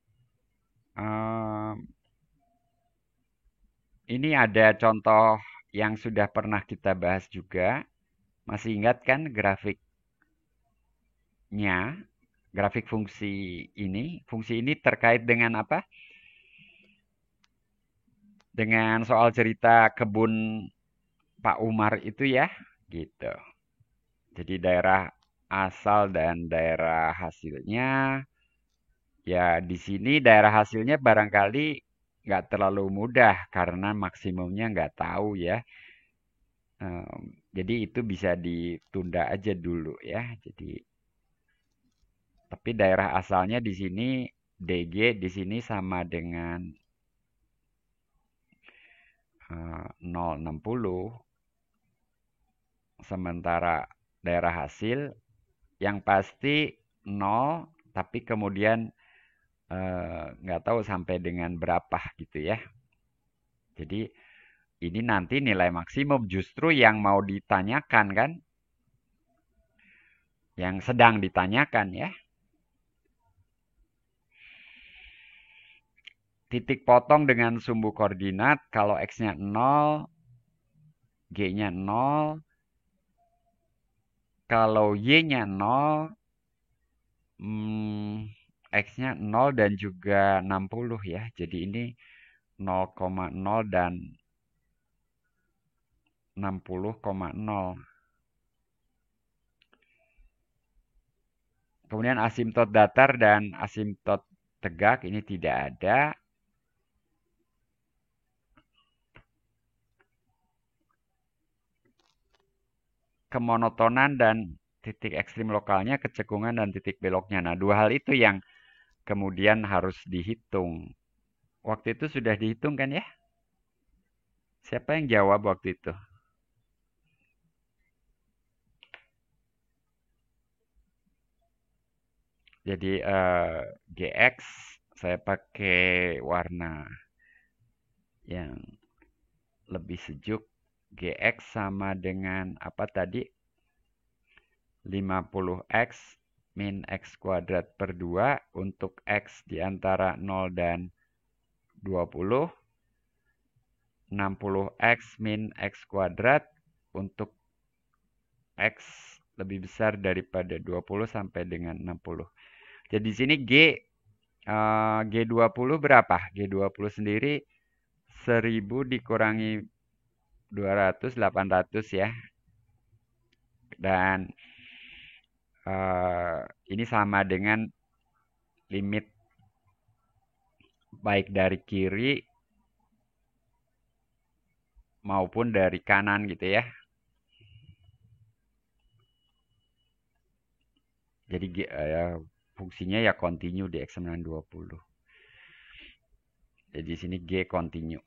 Ini ada contoh yang sudah pernah kita bahas juga Masih ingat kan grafiknya? Grafik fungsi ini. Fungsi ini terkait dengan apa? Dengan soal cerita kebun Pak Umar itu ya, gitu. Jadi daerah asal dan daerah hasilnya, ya di sini daerah hasilnya barangkali nggak terlalu mudah karena maksimumnya nggak tahu ya. Jadi itu bisa ditunda aja dulu ya. Jadi, tapi daerah asalnya di sini DG di sini sama dengan 0,60. Sementara daerah hasil yang pasti 0, tapi kemudian nggak tahu sampai dengan berapa gitu ya. Jadi ini nanti nilai maksimum justru yang mau ditanyakan kan, yang sedang ditanyakan ya. Titik potong dengan sumbu koordinat kalau X-nya 0, G-nya 0, kalau Y-nya 0, X-nya 0 dan juga 60 ya. Jadi ini 0,0 dan 60,0. Kemudian asimtot datar dan asimtot tegak ini tidak ada. Kemonotonan dan titik ekstrim lokalnya, kecekungan dan titik beloknya. Nah, dua hal itu yang kemudian harus dihitung. Waktu itu sudah dihitung kan ya? Siapa yang jawab waktu itu? Jadi GX saya pakai warna yang lebih sejuk. GX sama dengan apa tadi? 50X min X kuadrat per 2 untuk X di antara 0 dan 20. 60X min X kuadrat untuk X lebih besar daripada 20 sampai dengan 60. Jadi di sini G20 berapa? G20 sendiri 1000 dikurangi 200, 800 ya. Dan ini sama dengan limit baik dari kiri maupun dari kanan gitu ya. Jadi fungsinya ya continue di X920. Jadi di sini G continue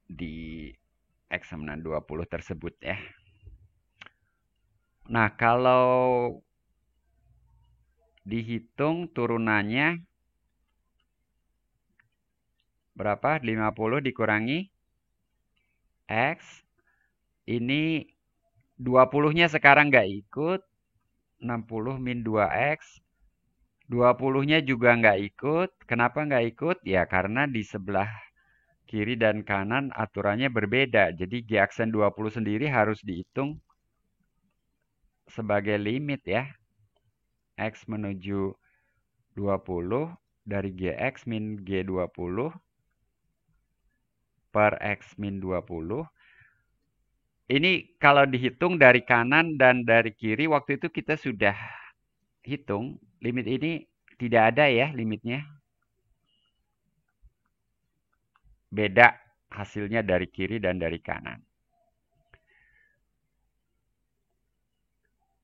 di X920 tersebut ya. Nah, kalau dihitung turunannya berapa? 50 dikurangi X. Ini 20-nya sekarang nggak ikut. 60 min 2X. 20-nya juga nggak ikut. Kenapa nggak ikut? Ya karena di sebelah kiri dan kanan aturannya berbeda. Jadi G aksen 20 sendiri harus dihitung sebagai limit ya. X menuju 20 dari GX min G20 per X min 20. Ini kalau dihitung dari kanan dan dari kiri, waktu itu kita sudah hitung. Limit ini tidak ada ya limitnya. Beda hasilnya dari kiri dan dari kanan.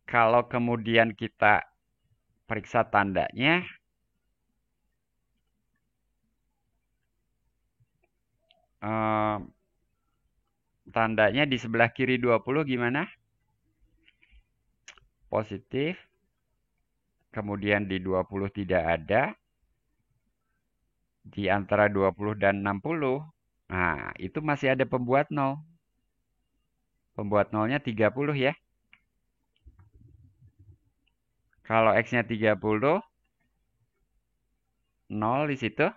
Kalau kemudian kita periksa tandanya, tandanya di sebelah kiri 20 gimana? Positif. Kemudian di 20 tidak ada. Di antara 20 dan 60. Nah, itu masih ada pembuat 0. Pembuat 0-nya 30 ya. Kalau X-nya 30, 0 di situ.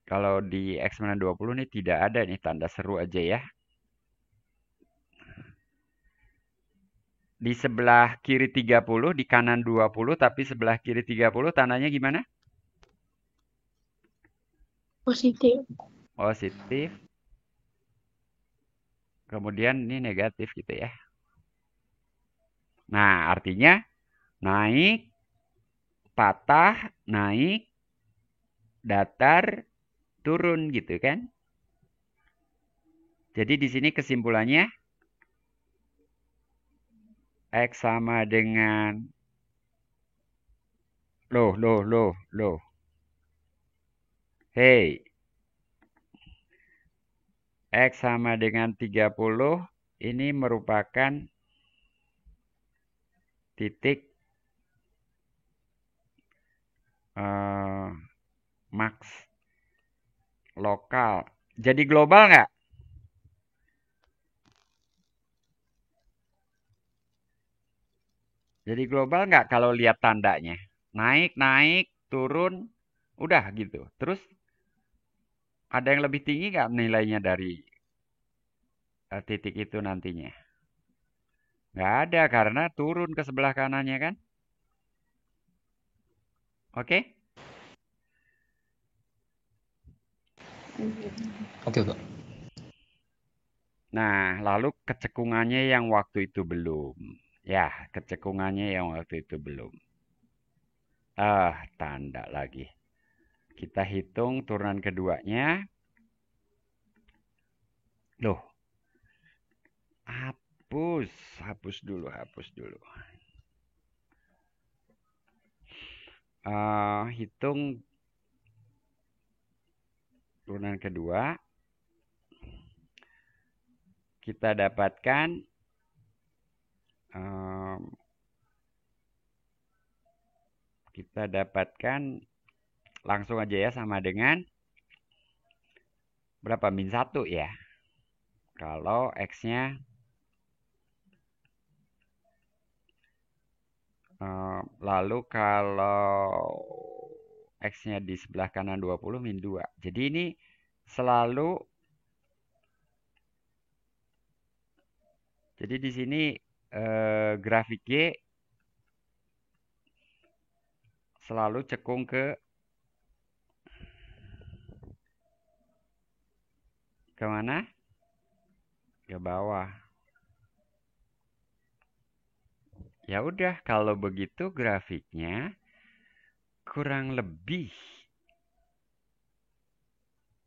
Kalau di X mana 20 nih tidak ada nih tanda seru aja ya. Di sebelah kiri 30, di kanan 20, tapi sebelah kiri 30 tandanya gimana? Positif. Positif. Kemudian ini negatif gitu ya. Nah, artinya naik, patah, naik, datar, turun gitu kan. Jadi di sini kesimpulannya X sama dengan loh. Hey, X sama dengan 30 ini merupakan titik max lokal. Jadi global nggak? Jadi global nggak kalau lihat tandanya? Naik, turun, udah gitu. Terus ada yang lebih tinggi nggak nilainya dari titik itu nantinya? Nggak ada karena turun ke sebelah kanannya kan? Oke? Oke, Pak. Nah, lalu kecekungannya yang waktu itu belum. Ya, kecekungannya yang waktu itu belum. Tanda lagi. Kita hitung turunan keduanya. Loh, hapus dulu. Hitung turunan kedua. Kita dapatkan langsung aja ya sama dengan berapa? Min 1 ya. Kalau X-nya lalu kalau X-nya di sebelah kanan 20 min 2. Jadi ini selalu, jadi di sini grafik Y selalu cekung ke mana? Ke bawah. Ya udah, kalau begitu grafiknya kurang lebih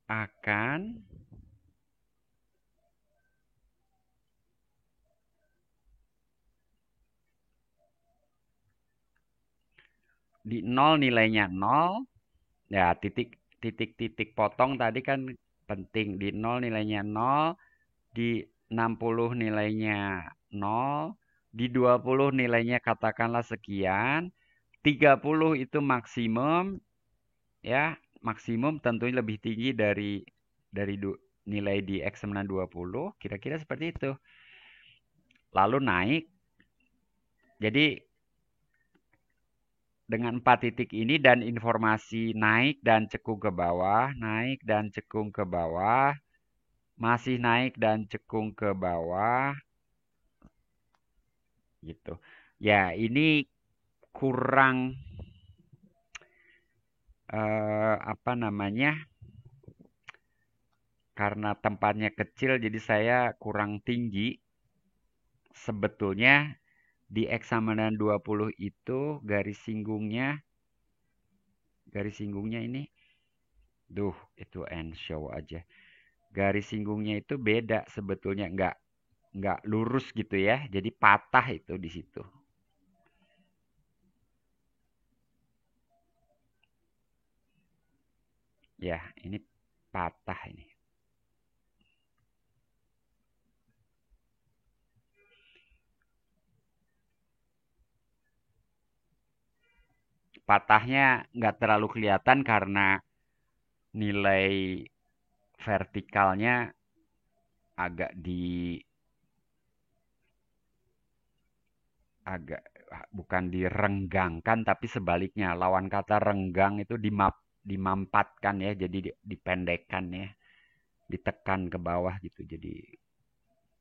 akan di 0 nilainya 0. Ya, titik potong tadi kan penting. Di 0 nilainya 0, di 60 nilainya 0, di 20 nilainya katakanlah sekian, 30 itu maksimum, ya, maksimum tentunya lebih tinggi dari nilai di X sama 20, kira-kira seperti itu. Lalu naik, jadi dengan 4 titik ini dan informasi naik dan cekung ke bawah, masih naik dan cekung ke bawah, gitu. Ya, ini kurang apa namanya? Karena tempatnya kecil, jadi saya kurang tinggi. Sebetulnya di X sama dengan 20 itu garis singgungnya ini, itu end show aja. Garis singgungnya itu beda sebetulnya, nggak lurus gitu ya. Jadi patah itu di situ. Ya, ini patah ini. Patahnya nggak terlalu kelihatan karena nilai vertikalnya agak bukan direnggangkan, tapi sebaliknya lawan kata renggang itu dimampatkan ya, jadi dipendekkan ya, ditekan ke bawah gitu, jadi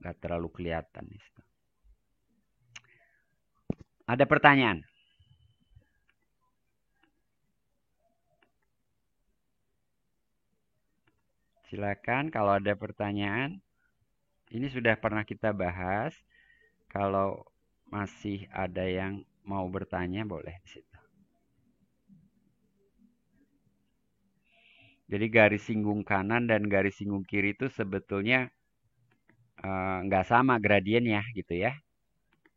nggak terlalu kelihatan di situ. Ada pertanyaan? Silakan kalau ada pertanyaan. Ini sudah pernah kita bahas. Kalau masih ada yang mau bertanya, boleh di situ. Jadi garis singgung kanan dan garis singgung kiri itu sebetulnya nggak sama gradiennya gitu ya.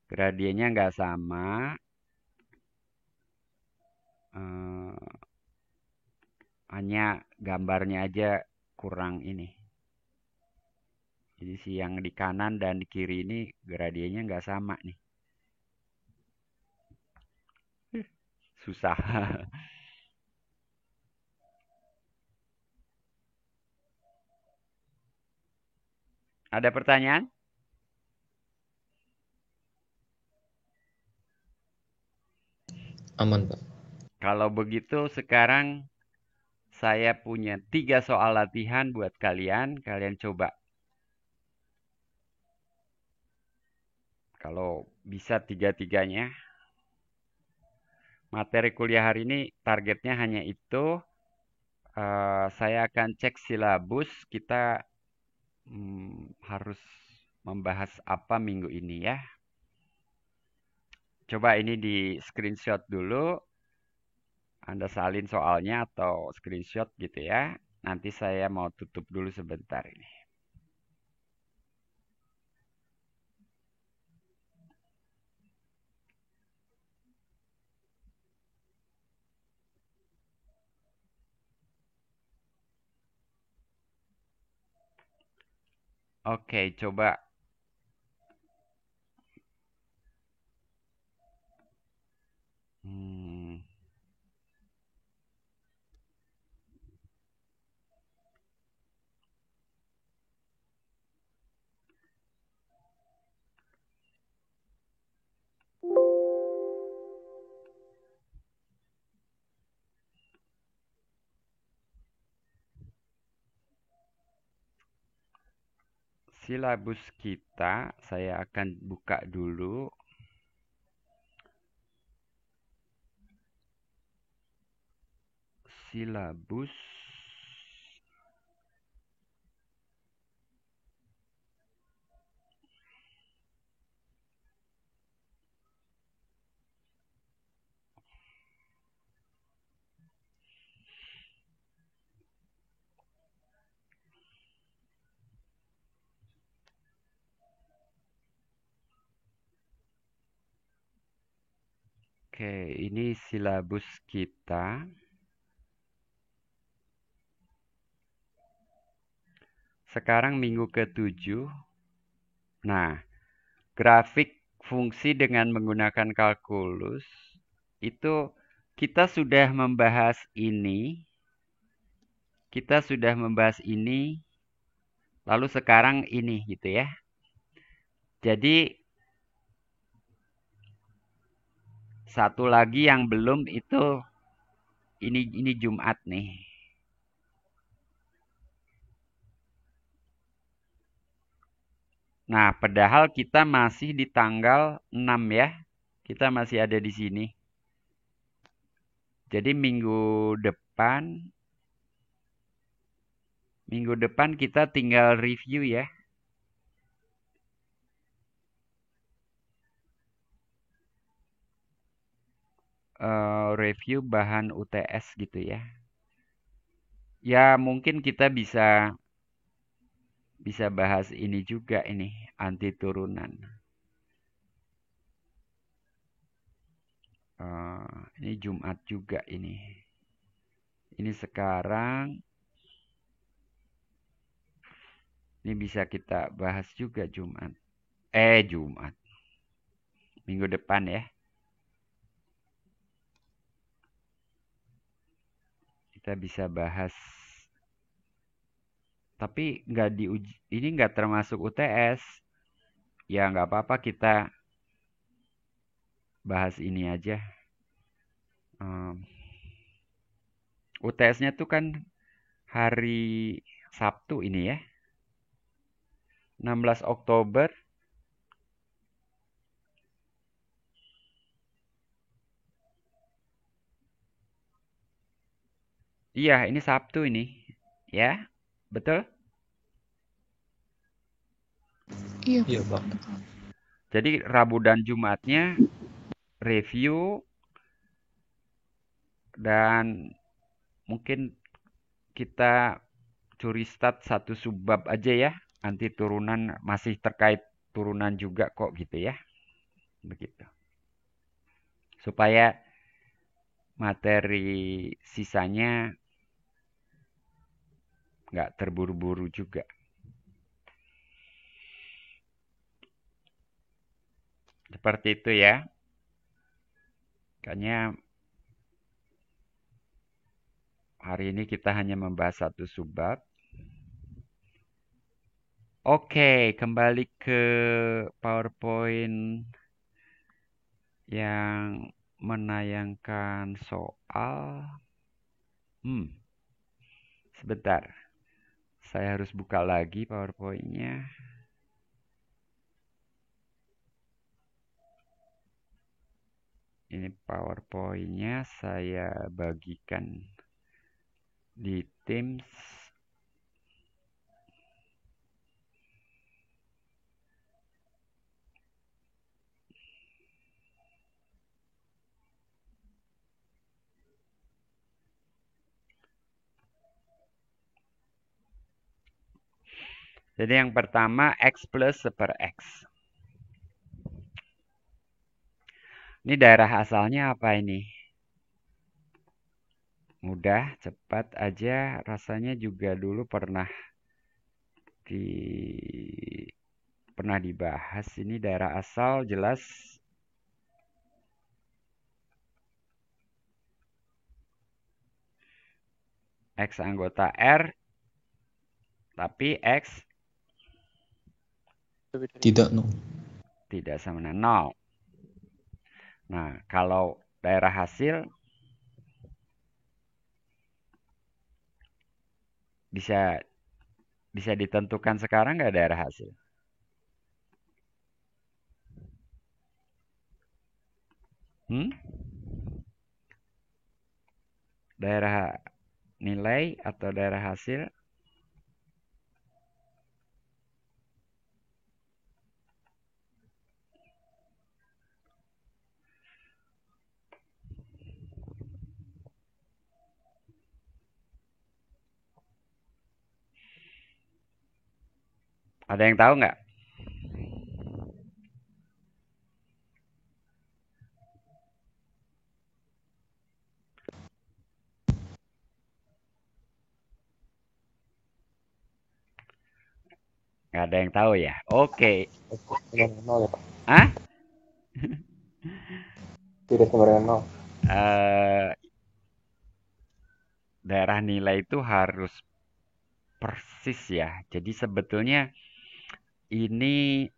Gradiennya nggak sama. Hanya gambarnya aja kurang ini. Jadi si yang di kanan dan di kiri ini gradiennya nggak sama nih. Susah. Ada pertanyaan? Aman, Pak. Kalau begitu sekarang saya punya 3 soal latihan buat kalian. Kalian coba. Kalau bisa 3-3-nya. Materi kuliah hari ini targetnya hanya itu. Saya akan cek silabus. Kita harus membahas apa minggu ini ya. Coba ini di screenshot dulu. Anda salin soalnya atau screenshot gitu ya. Nanti saya mau tutup dulu sebentar ini. Oke, coba. Silabus kita, saya akan buka dulu. Silabus. Oke, ini silabus kita. Sekarang minggu ke-7. Nah, grafik fungsi dengan menggunakan kalkulus itu kita sudah membahas ini. Kita sudah membahas ini. Lalu sekarang ini gitu ya. Jadi satu lagi yang belum itu ini Jumat nih. Nah, padahal kita masih di tanggal 6 ya. Kita masih ada di sini. Jadi minggu depan kita tinggal review ya. Review bahan UTS gitu ya. Ya mungkin kita bisa bahas ini juga ini anti turunan. Ini Jumat juga ini. Ini sekarang. Ini bisa kita bahas juga Jumat. Jumat. Minggu depan ya. Kita bisa bahas. Tapi ini nggak termasuk UTS. Ya nggak apa-apa kita bahas ini aja. UTS-nya tuh kan hari Sabtu ini ya. 16 Oktober. Iya, ini Sabtu ini. Ya, betul? Iya, Iya, Pak. Jadi Rabu dan Jumatnya review dan mungkin kita curi stat satu subbab aja ya. Nanti turunan masih terkait turunan juga kok gitu ya. Begitu. Supaya materi sisanya nggak terburu-buru juga. Seperti itu ya. Makanya hari ini kita hanya membahas satu subbab. Oke, kembali ke PowerPoint yang menayangkan soal. Sebentar. Saya harus buka lagi PowerPoint-nya. Ini PowerPoint-nya saya bagikan di Teams. Jadi yang pertama X plus per X. Ini daerah asalnya apa ini? Mudah, cepat aja. Rasanya juga dulu pernah dibahas. Ini daerah asal jelas. X anggota R. Tapi X Tidak, no. tidak sama dengan 0. Nah, kalau daerah hasil bisa ditentukan sekarang nggak daerah hasil? Daerah nilai atau daerah hasil? Ada yang tahu nggak? Nggak ada yang tahu ya? Oke. Hah? Tidak sama dengan 0. Daerah nilai itu harus persis ya. Jadi sebetulnya ini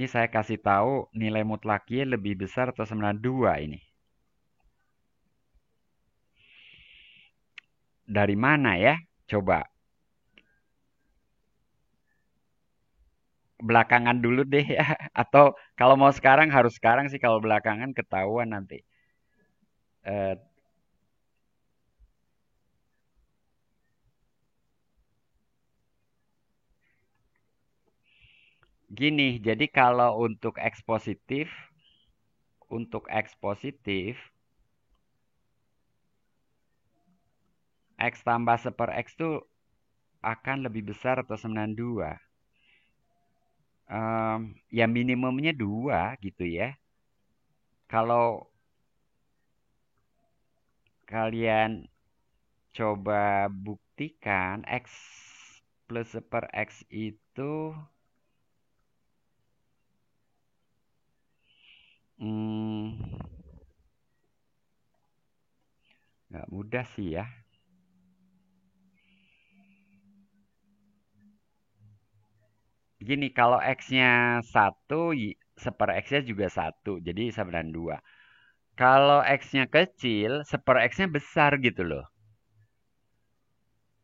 saya kasih tahu nilai mutlaknya lebih besar atau sama dengan 2 ini. Dari mana ya? Coba. Belakangan dulu deh ya. Atau kalau mau sekarang harus sekarang sih. Kalau belakangan ketahuan nanti. Gini, jadi kalau untuk X positif, X tambah 1 per X itu akan lebih besar atau sama dengan 2. Ya minimumnya 2 gitu ya. Kalau kalian coba buktikan X plus 1 per X itu nggak mudah sih ya. Gini, kalau X-nya 1, 1 per X-nya juga 1. Jadi sama dengan 2. Kalau X-nya kecil, seper X-nya besar gitu loh.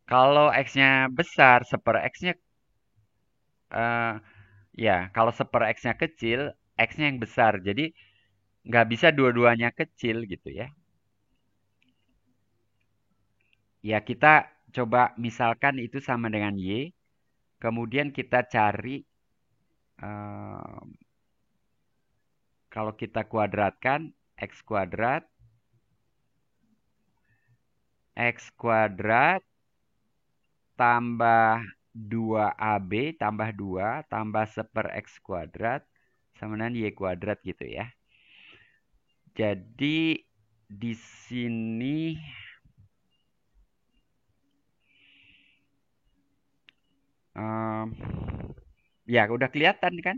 Kalau X-nya besar, seper X-nya, eh, ya, kalau seper X-nya kecil, X-nya yang besar. Jadi, nggak bisa dua-duanya kecil gitu ya. Ya, kita coba misalkan itu sama dengan Y. Kemudian kita cari, eh, kalau kita kuadratkan, X kuadrat, X kuadrat tambah 2AB tambah 2 tambah seper X kuadrat sama dengan Y kuadrat gitu ya. Jadi di sini ya udah kelihatan kan?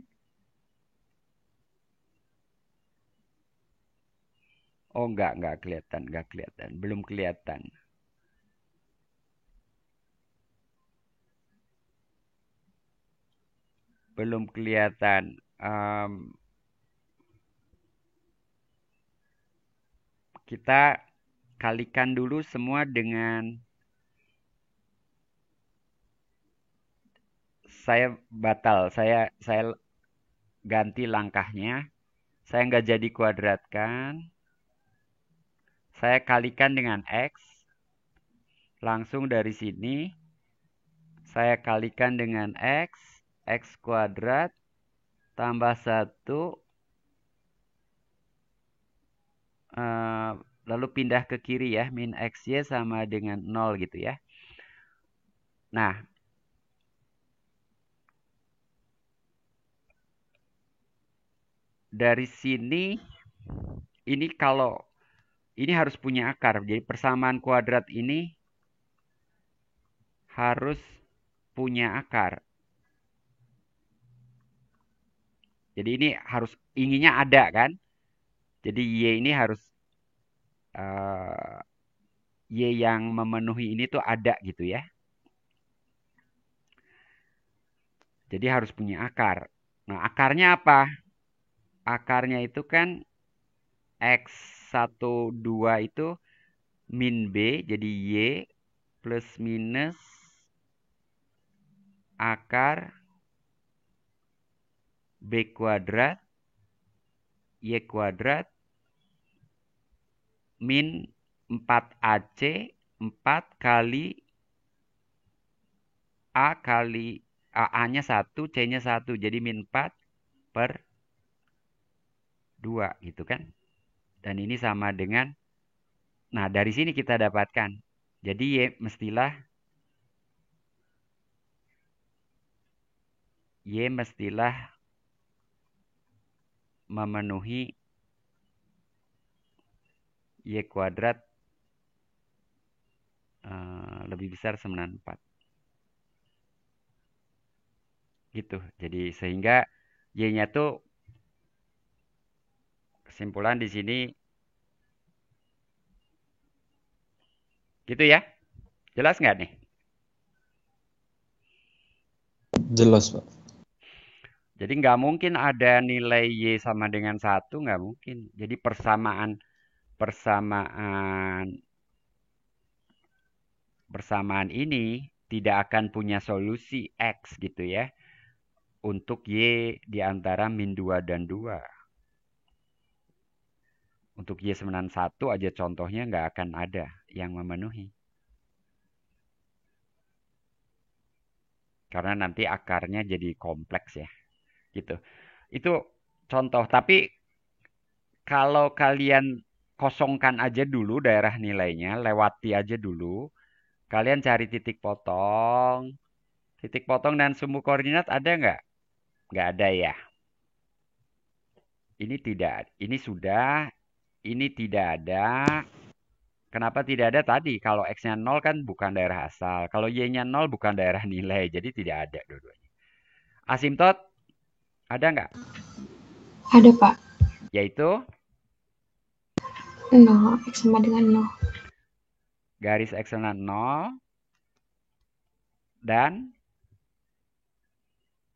Oh enggak kelihatan, enggak kelihatan, belum kelihatan. Belum kelihatan. Kita kalikan dulu semua dengan saya batal, saya ganti langkahnya. Saya nggak jadi kuadratkan. Saya kalikan dengan X. Langsung dari sini. Saya kalikan dengan X. X kuadrat tambah 1. Lalu pindah ke kiri ya. Min XY sama dengan 0 gitu ya. Nah. Dari sini. Ini kalau. Ini harus punya akar. Jadi persamaan kuadrat ini harus punya akar. Jadi ini harus inginnya ada kan. Jadi Y ini harus Y yang memenuhi ini tuh ada gitu ya. Jadi harus punya akar. Nah akarnya apa? Akarnya itu kan X1, 2 itu min B. Jadi Y plus minus akar B kuadrat Y kuadrat min 4AC 4 kali A kali A-nya 1, C-nya 1. Jadi min 4 per 2 gitu kan. Dan ini sama dengan, nah dari sini kita dapatkan. Jadi Y mestilah memenuhi Y kuadrat lebih besar sama 4. Gitu. Jadi sehingga Y-nya tuh kesimpulan di sini gitu ya. Jelas nggak nih? Jelas, Pak. Jadi nggak mungkin ada nilai Y sama dengan 1, nggak mungkin. Jadi persamaan ini tidak akan punya solusi X gitu ya. Untuk Y di antara min 2 dan 2. Untuk Y sama dengan 1 aja contohnya nggak akan ada yang memenuhi. Karena nanti akarnya jadi kompleks ya. Gitu. Itu contoh. Tapi kalau kalian kosongkan aja dulu daerah nilainya, lewati aja dulu. Kalian cari titik potong. Titik potong dan sumbu koordinat ada nggak? Nggak ada ya. Ini tidak. Ini sudah. Ini tidak ada. Kenapa tidak ada tadi? Kalau X-nya 0 kan bukan daerah asal. Kalau Y-nya 0 bukan daerah nilai. Jadi tidak ada dua-duanya. Asimtot ada nggak? Ada, Pak. Yaitu? 0, X sama dengan 0. Garis X sama 0. Dan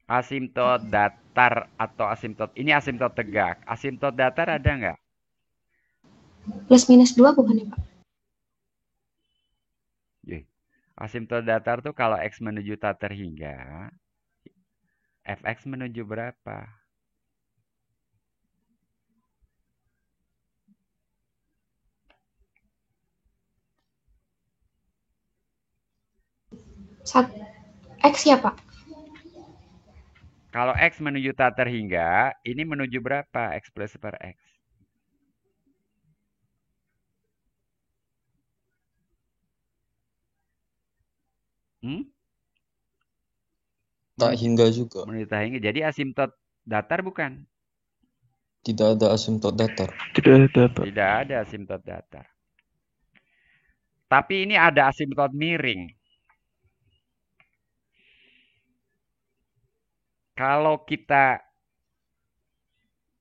asimtot datar atau asimtot. Ini asimtot tegak. Asimtot datar ada nggak? plus minus 2 bukan ya, Pak? Yeh, asimtot datar tuh kalau X menuju tak terhingga, Fx menuju berapa? X ya, Pak? Kalau X menuju tak terhingga, ini menuju berapa? X plus per X. Hmm? Tak hingga juga. Menuju tak hingga. Jadi asimtot datar bukan? Tidak ada asimtot datar. Tidak ada, Pak. Tidak ada asimtot datar. Tapi ini ada asimtot miring. Kalau kita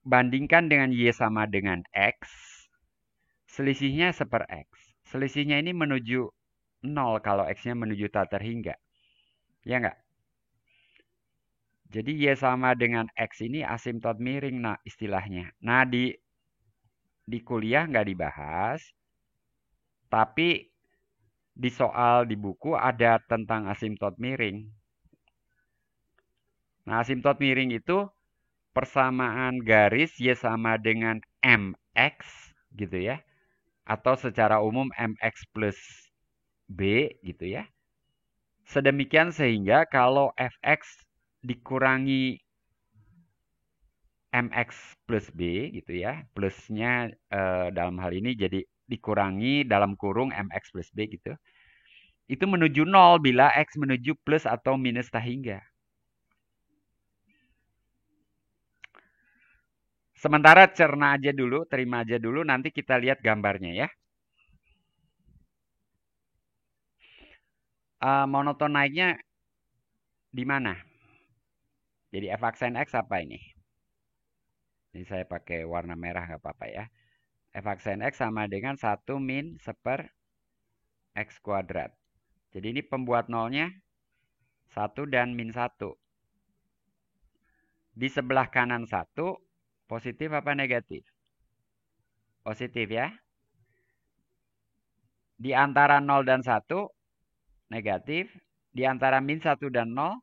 bandingkan dengan Y sama dengan X, selisihnya seper X. Selisihnya ini menuju 0 kalau X-nya menuju tak terhingga. Ya nggak? Jadi Y sama dengan X ini asimtot miring nah istilahnya. Nah di kuliah nggak dibahas, tapi di soal di buku ada tentang asimtot miring. Nah asimtot miring itu persamaan garis Y sama dengan MX gitu ya. Atau secara umum MX plus B gitu ya. Sedemikian sehingga kalau Fx dikurangi MX plus B gitu ya. Plusnya dalam hal ini jadi dikurangi dalam kurung MX plus B gitu. Itu menuju 0 bila X menuju plus atau minus tak hingga. Sementara cerna aja dulu, terima aja dulu, nanti kita lihat gambarnya ya. Monoton naiknya di mana? Jadi f aksen X apa ini? Ini saya pakai warna merah nggak apa-apa ya. F aksen X sama dengan 1 min seper X kuadrat. Jadi ini pembuat nolnya 1 dan min 1. Di sebelah kanan 1, positif apa negatif? Positif ya. Di antara 0 dan 1, negatif. Di antara min 1 dan 0,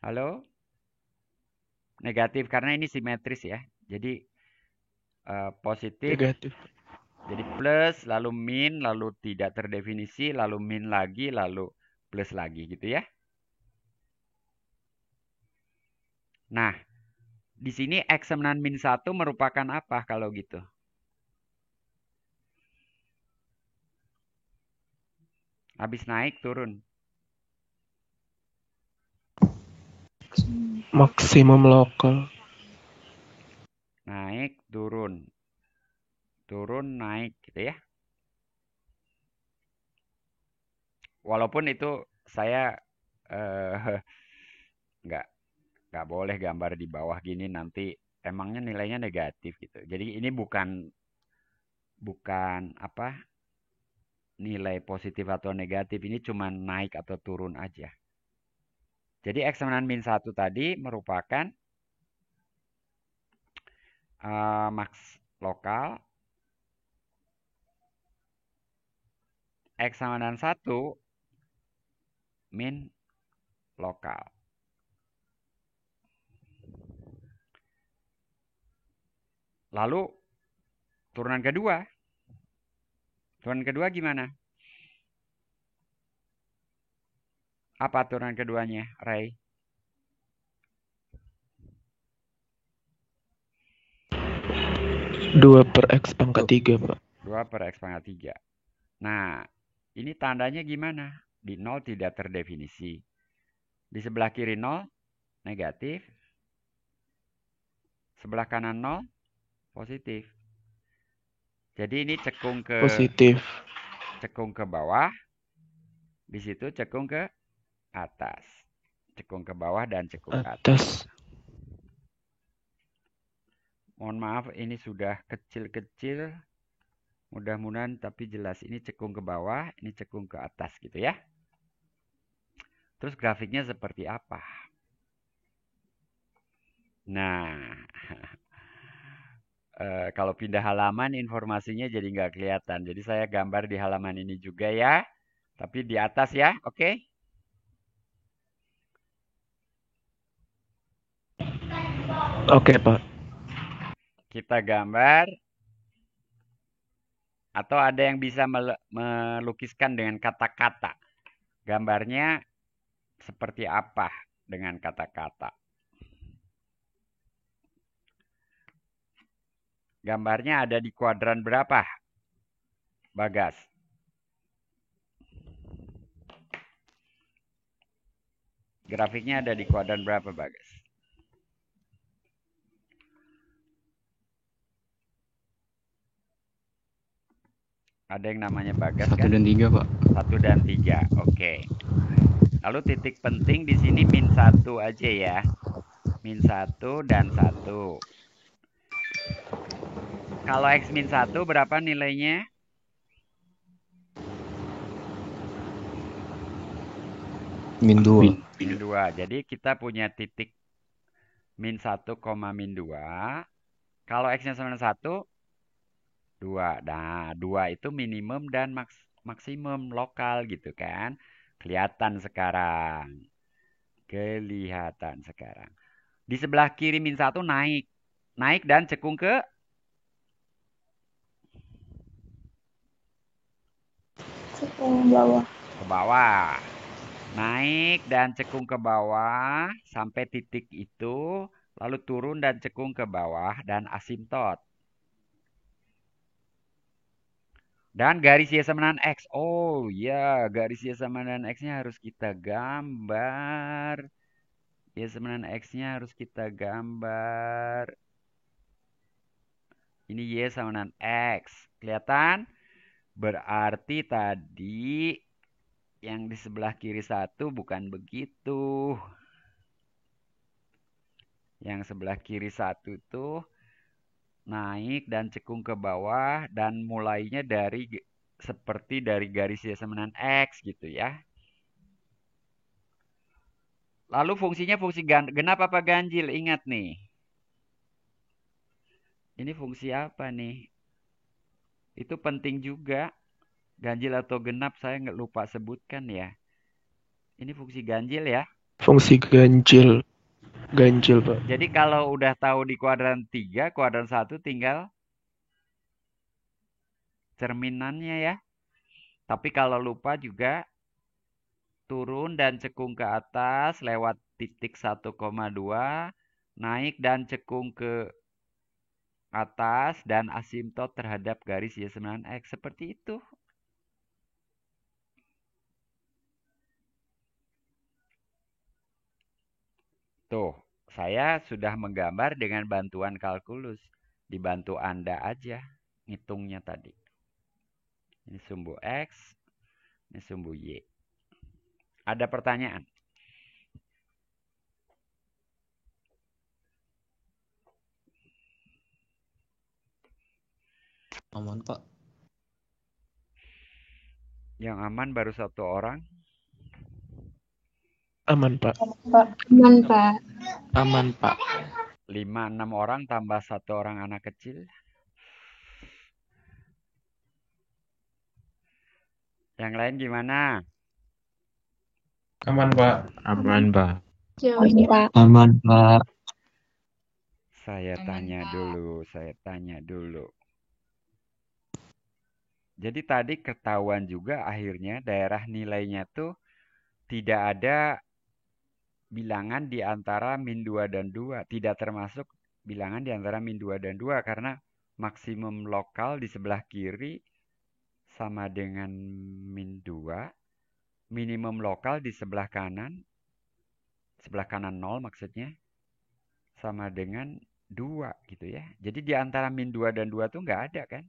halo? Negatif karena ini simetris ya. Jadi positif. Negatif. Jadi plus, lalu min, lalu tidak terdefinisi, lalu min lagi, lalu plus lagi gitu ya. Nah, di sini X sama min 1 merupakan apa kalau gitu? Habis naik, turun. Maksimum lokal. Naik, turun. Turun, naik gitu ya. Walaupun itu saya nggak boleh gambar di bawah gini nanti emangnya nilainya negatif gitu. Jadi ini bukan apa nilai positif atau negatif, ini cuma naik atau turun aja. Jadi X sama min 1 tadi merupakan maks lokal. X sama dengan 1 min lokal. Lalu turunan kedua. Turunan kedua gimana? Apa turunan keduanya, Ray? 2 per X pangkat 3, Pak. 2 per X pangkat 3. Nah, ini tandanya gimana? Di 0 tidak terdefinisi. Di sebelah kiri 0, negatif. Sebelah kanan 0, positif. Jadi ini cekung ke Positif. Cekung ke bawah. Di situ cekung ke atas. Cekung ke bawah dan cekung ke atas. Atas. Mohon maaf ini sudah kecil-kecil. Mudah-mudahan tapi jelas. Ini cekung ke bawah, ini cekung ke atas gitu ya. Terus grafiknya seperti apa? Nah, Kalau pindah halaman informasinya jadi nggak kelihatan. Jadi saya gambar di halaman ini juga ya. Tapi di atas ya, oke? Oke, Pak. Kita gambar. Atau ada yang bisa melukiskan dengan kata-kata. Gambarnya seperti apa dengan kata-kata? Gambarnya ada di kuadran berapa, Bagas? Grafiknya ada di kuadran berapa, Bagas? Ada yang namanya Bagas 1 kan? dan 3, Pak. 1 dan 3, oke. Lalu titik penting di sini -1 aja ya. -1 dan 1. Kalau X -1 berapa nilainya? -2. -2. Jadi kita punya titik -1, -2. Kalau X-nya sama dengan 1, 2. Nah, 2 itu minimum dan maksimum lokal gitu kan. Kelihatan sekarang. Di sebelah kiri -1 naik. Naik dan cekung ke bawah. ke bawah. Naik dan cekung ke bawah sampai titik itu. Lalu turun dan cekung ke bawah dan asimtot. Dan garis Y sama dengan X. Oh ya, garis Y sama dengan X-nya harus kita gambar. Y sama dengan X-nya harus kita gambar. Ini Y sama dengan X. Kelihatan? Berarti tadi yang di sebelah kiri 1 bukan begitu. Yang sebelah kiri 1 itu naik dan cekung ke bawah dan mulainya seperti dari garis Y sama dengan X gitu ya. Lalu fungsinya fungsi genap apa ganjil? Ingat nih. Ini fungsi apa nih? Itu penting juga. Ganjil atau genap saya nggak lupa sebutkan ya. Ini fungsi ganjil ya. Fungsi ganjil. Ganjil, Pak. Jadi kalau udah tahu di kuadran 3, kuadran 1 tinggal cerminannya ya. Tapi kalau lupa juga turun dan cekung ke atas lewat titik 1,2, naik dan cekung ke atas dan asimtot terhadap garis Y sama dengan X. Seperti itu. Tuh, saya sudah menggambar dengan bantuan kalkulus. Dibantu Anda aja ngitungnya tadi. Ini sumbu X, ini sumbu Y. Ada pertanyaan? Aman, Pak. Yang aman baru 1 orang. Aman, Pak. Aman, Pak. Aman, Pak. 5-6 orang tambah 1 orang anak kecil. Yang lain gimana? Aman, Pak. Aman, Pak. Jauh ini, Pak. Aman, Pak. Saya Aman, tanya dulu. Jadi tadi ketahuan juga akhirnya daerah nilainya tuh tidak ada bilangan di antara -2 dan 2. Tidak termasuk bilangan di antara -2 dan 2 karena maksimum lokal di sebelah kiri sama dengan -2. Minimum lokal di sebelah kanan 0 maksudnya, sama dengan 2 gitu ya. Jadi di antara -2 dan 2 tuh nggak ada kan?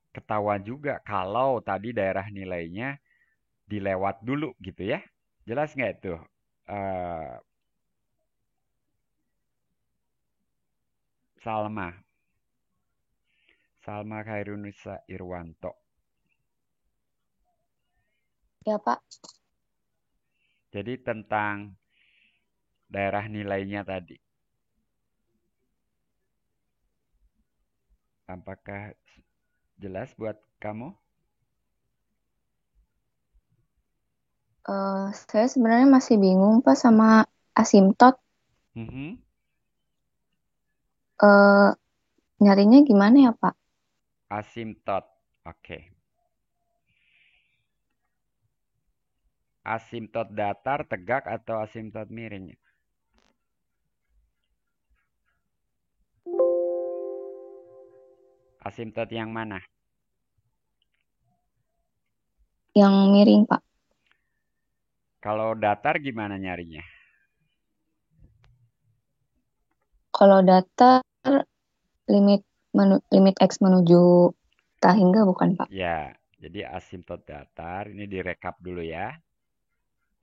Ketahuan juga kalau tadi daerah nilainya dilewat dulu gitu ya. Jelas nggak itu? Salma Khairunisa Irwanto. Ya, Pak. Jadi tentang daerah nilainya tadi. Apakah jelas buat kamu? Saya sebenarnya masih bingung Pak sama asimtot. Mhm. Eh, Nyarinya gimana ya Pak? Asimtot. Oke. Asimtot datar, tegak, atau asimtot miring? Asimtot yang mana? Yang miring Pak. Kalau datar gimana nyarinya? Kalau datar limit limit X menuju tak hingga bukan Pak? Ya, jadi asimtot datar, ini direkap dulu ya.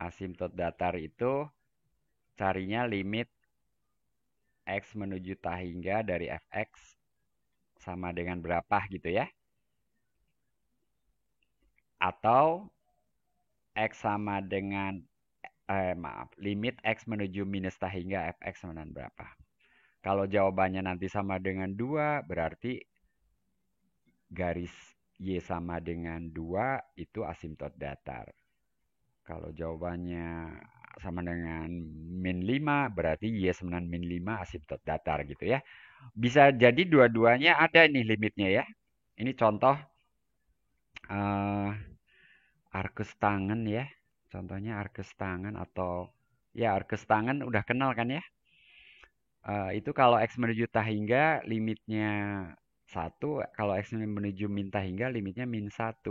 Asimtot datar itu carinya limit X menuju tak hingga dari fx sama dengan berapa gitu ya. Atau X sama dengan, limit X menuju minus tak hingga fx sama dengan berapa. Kalau jawabannya nanti sama dengan 2, berarti garis Y sama dengan 2 itu asimtot datar. Kalau jawabannya sama dengan min 5, berarti Y sama dengan min 5 asimtot datar gitu ya. Bisa jadi dua-duanya ada nih limitnya ya. Ini contoh arcus tangen ya. Contohnya arcus tangen atau ya arcus tangen udah kenal kan ya. Itu kalau X menuju tak hingga limitnya 1, kalau X menuju min tak hingga limitnya min 1.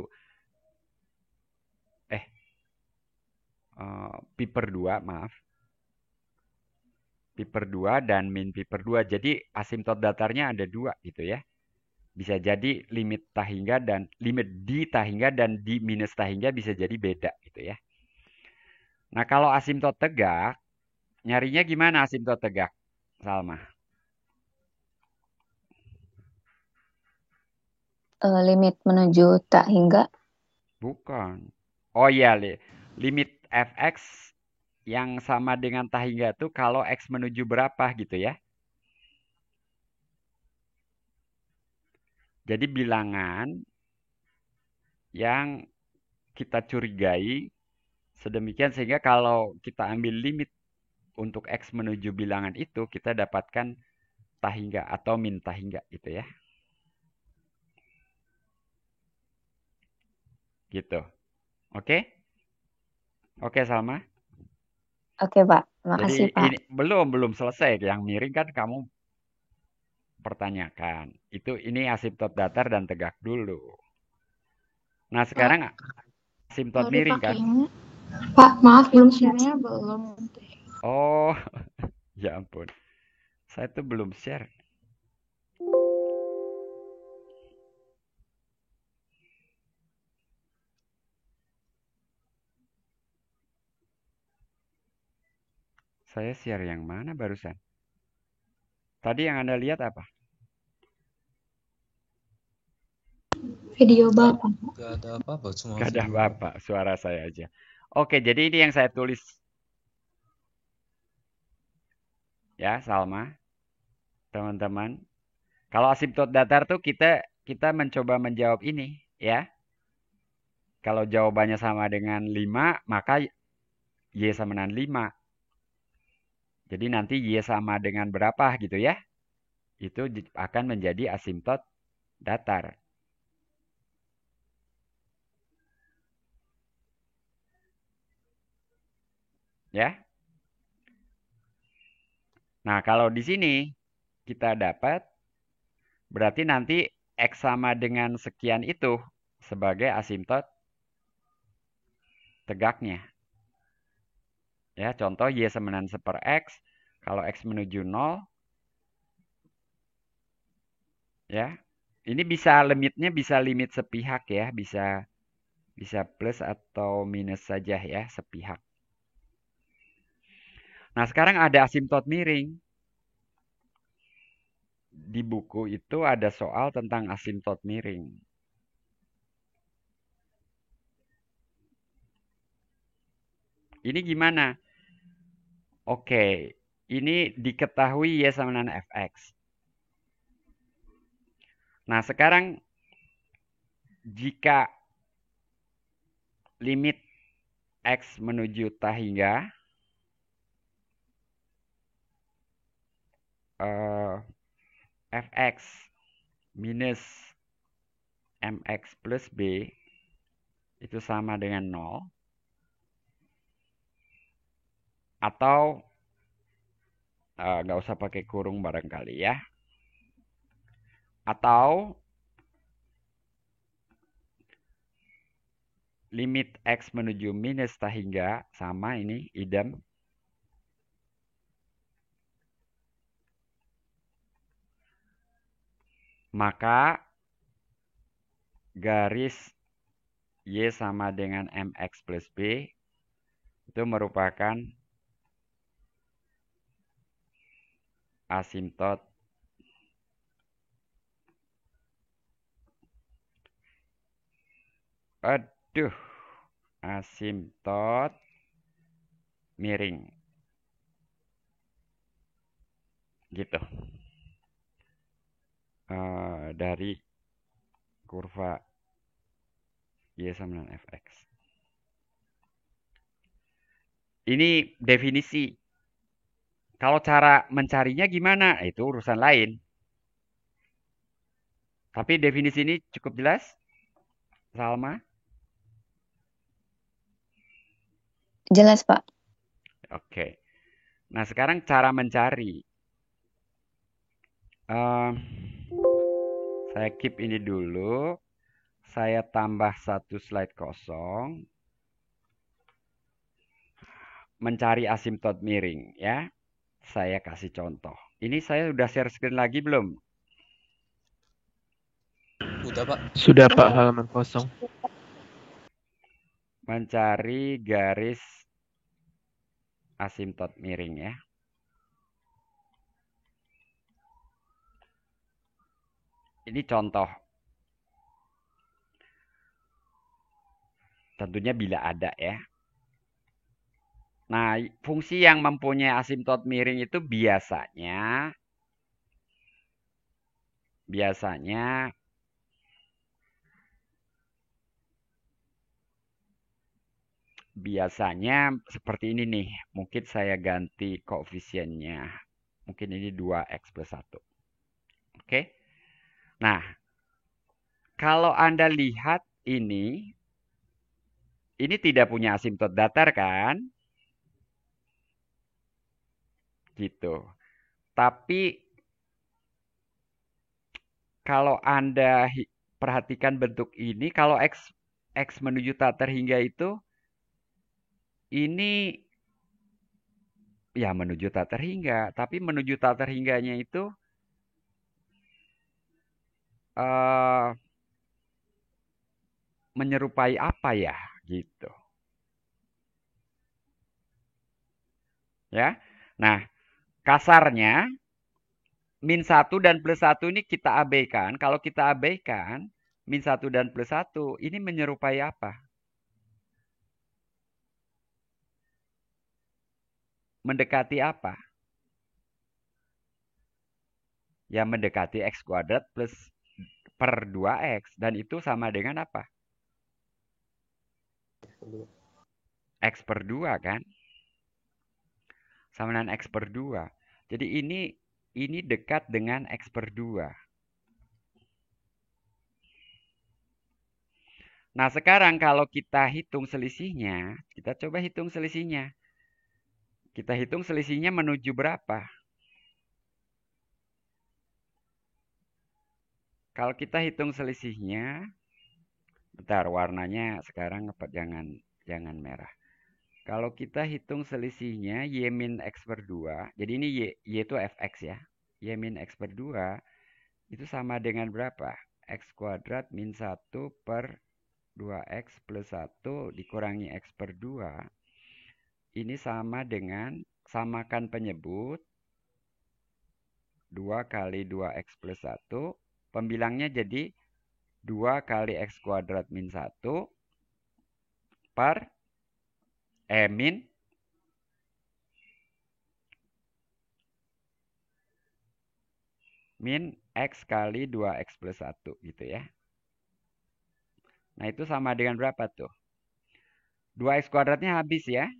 Pi per 2, maaf. Pi per 2 dan min pi per 2. Jadi asimtot datarnya ada 2 gitu ya. Bisa jadi limit tak hingga dan limit di tak hingga dan di minus tak hingga bisa jadi beda gitu ya. Nah, kalau asimtot tegak, nyarinya gimana asimtot tegak, Salma? Limit menuju tak hingga. Bukan. Oh iya, limit fx yang sama dengan tak hingga tuh kalau x menuju berapa gitu ya. Jadi bilangan yang kita curigai sedemikian sehingga kalau kita ambil limit untuk X menuju bilangan itu, kita dapatkan tak hingga atau min tak hingga gitu ya. Gitu. Oke? Oke, Salma? Oke Pak, Jadi makasih Pak. ini belum selesai. Yang miring kan kamu pertanyakan. Ini asimtot datar dan tegak dulu. Nah, sekarang asimtot Sorry miring Pak, kan? kayaknya Pak, maaf belum share-nya belum. Oh, ya ampun. Saya tuh belum share. Saya share yang mana barusan? Tadi yang Anda lihat apa? video Bapak. Gak ada apa-apa, cuma Gak ada video. apa-apa, suara saya aja. Oke, jadi ini yang saya tulis. Ya, Salma, teman-teman. Kalau asimtot datar tuh kita mencoba menjawab ini, ya. Kalau jawabannya sama dengan 5, maka Y sama dengan 5. Jadi nanti Y sama dengan berapa gitu ya. Itu akan menjadi asimtot datar. Ya. Nah, kalau di sini kita dapat, berarti nanti X sama dengan sekian itu sebagai asimtot tegaknya. Ya, contoh Y sama dengan 1/X. Kalau X menuju 0, ya. Ini bisa limitnya bisa limit sepihak ya, bisa plus atau minus saja ya, sepihak. Nah, sekarang ada asimtot miring. Di buku itu ada soal tentang asimtot miring. Ini gimana? Oke, ini diketahui Y sama dengan fx. Nah, sekarang jika limit X menuju tak hingga Fx minus Mx plus B itu sama dengan 0. Atau nggak usah pakai kurung barangkali ya. Atau limit X menuju minus tak hingga sama ini idem. Maka garis Y sama dengan MX plus B itu merupakan asimtot asimtot miring. Gitu. Dari kurva Y sama dengan Fx. Ini definisi. Kalau cara mencarinya gimana? Itu urusan lain. Tapi definisi ini cukup jelas? Salma? Jelas, Pak. Oke. Nah, sekarang cara mencari. Saya keep ini dulu. Saya tambah satu slide kosong. Mencari asimtot miring ya. Saya kasih contoh. Ini saya udah share screen lagi belum? Udah, Pak. Sudah Pak, halaman kosong. Mencari garis asimtot miring ya. Ini contoh. Tentunya bila ada ya. Nah, fungsi yang mempunyai asimtot miring itu biasanya seperti ini nih. Mungkin saya ganti koefisiennya. Mungkin ini 2x plus 1. Oke. Nah, kalau Anda lihat ini tidak punya asimtot datar kan? Gitu. Tapi kalau Anda perhatikan bentuk ini, kalau X menuju tak terhingga itu, ini ya menuju tak terhingga. Tapi menuju tak terhingganya itu menyerupai apa ya? Gitu. Ya. Nah, kasarnya min 1 dan plus 1 ini kita abaikan. Kalau kita abaikan, min 1 dan plus 1 ini menyerupai apa? Mendekati apa? Ya mendekati X kuadrat plus per 2X. Dan itu sama dengan apa? X per 2 kan? Sama dengan X per 2. Jadi ini dekat dengan X per 2. Nah, sekarang kalau kita hitung selisihnya, kita coba hitung selisihnya. Kita hitung selisihnya menuju berapa? Kalau kita hitung selisihnya, bentar warnanya sekarang jangan merah. Kalau kita hitung selisihnya Y min X per 2, jadi ini Y itu Fx ya. Y min X per 2 itu sama dengan berapa? X kuadrat min 1 per 2X plus 1 dikurangi X per 2. Ini sama dengan, samakan penyebut, 2 kali 2X plus 1. Pembilangnya jadi 2 kali X kuadrat min 1 per min X kali 2X plus 1 gitu ya. Nah, itu sama dengan berapa tuh? 2X kuadratnya habis ya.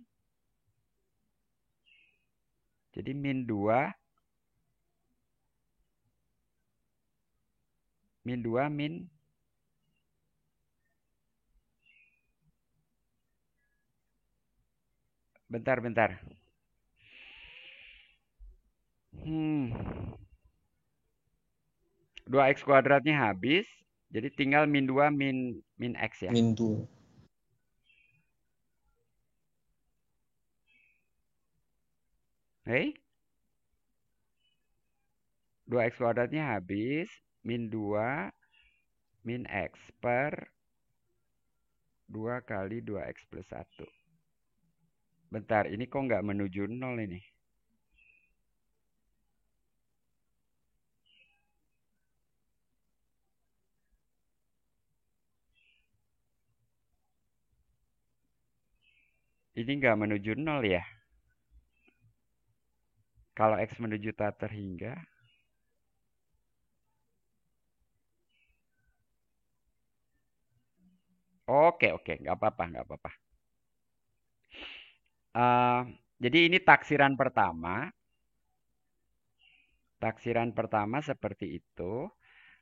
Jadi min 2, min 2, min bentar. 2X kuadratnya habis, jadi tinggal min 2 min X ya. Min 2. Hei? 2X kuadratnya habis, min 2 min X per 2 kali 2X plus 1. Bentar, ini kok nggak menuju 0 ini? Ini nggak menuju 0 ya? Kalau X menuju tak terhingga. Oke, nggak apa-apa. Jadi ini taksiran pertama. Taksiran pertama seperti itu.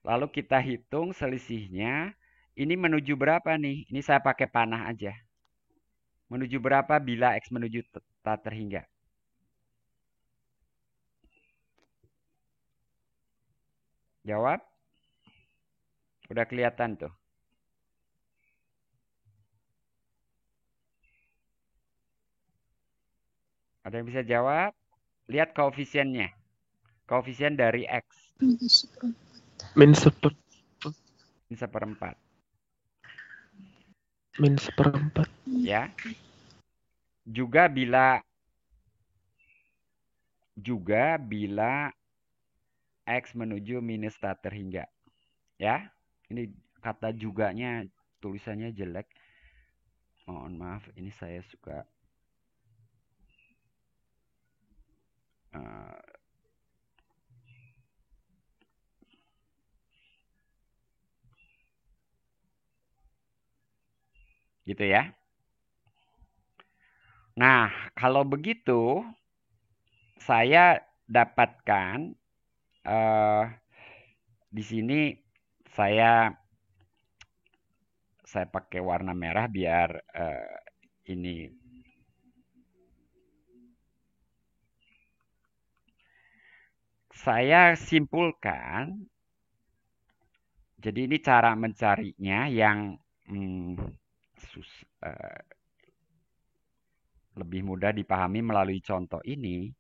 Lalu kita hitung selisihnya. Ini menuju berapa nih? Ini saya pakai panah aja. Menuju berapa bila X menuju tak terhingga? Jawab. Udah kelihatan tuh. Ada yang bisa jawab? Lihat koefisiennya. Koefisien dari X. Min 1/4. Min 1/4. Min 1/4. Ya. Juga bila X menuju minus tak terhingga. Ya. Ini kata juganya tulisannya jelek. Mohon maaf, ini saya suka gitu ya. Nah, kalau begitu saya dapatkan di sini saya pakai warna merah biar ini saya simpulkan. Jadi ini cara mencarinya yang lebih mudah dipahami melalui contoh ini.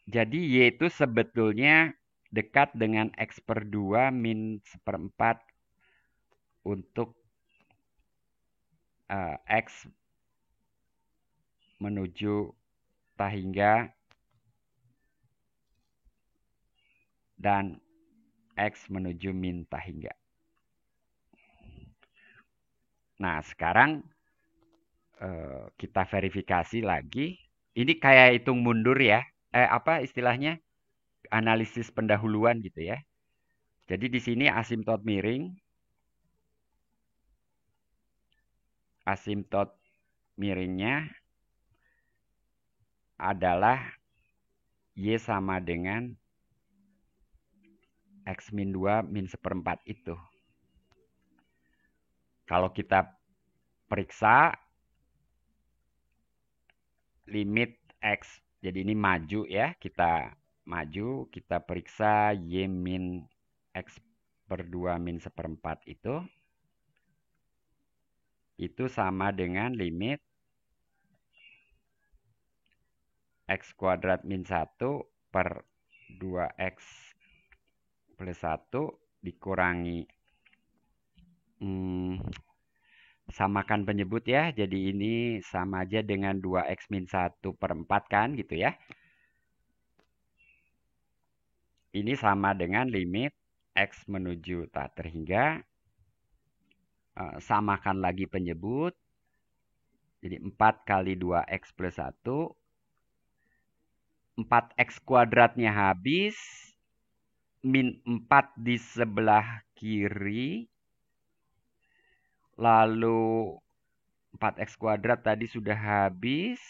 Jadi Y itu sebetulnya dekat dengan X per 2 min 1/4 untuk X menuju tak hingga dan X menuju min tak hingga. Nah, sekarang kita verifikasi lagi. Ini kayak hitung mundur ya. Apa istilahnya? Analisis pendahuluan gitu ya. Jadi di sini asimtot miring. Asimtot miringnya adalah Y sama dengan X min 2 min 1/4 itu. Kalau kita periksa limit X, jadi ini maju ya, kita maju, kita periksa Y min X per 2 min 1/4 itu sama dengan limit X kuadrat min 1 per 2X plus 1 dikurangi samakan penyebut ya. Jadi ini sama aja dengan 2X min 1/4 kan gitu ya. Ini sama dengan limit X menuju tak terhingga. Samakan lagi penyebut. Jadi 4 kali 2X plus 1. 4x kuadratnya habis, min 4 di sebelah kiri, lalu 4x kuadrat tadi sudah habis.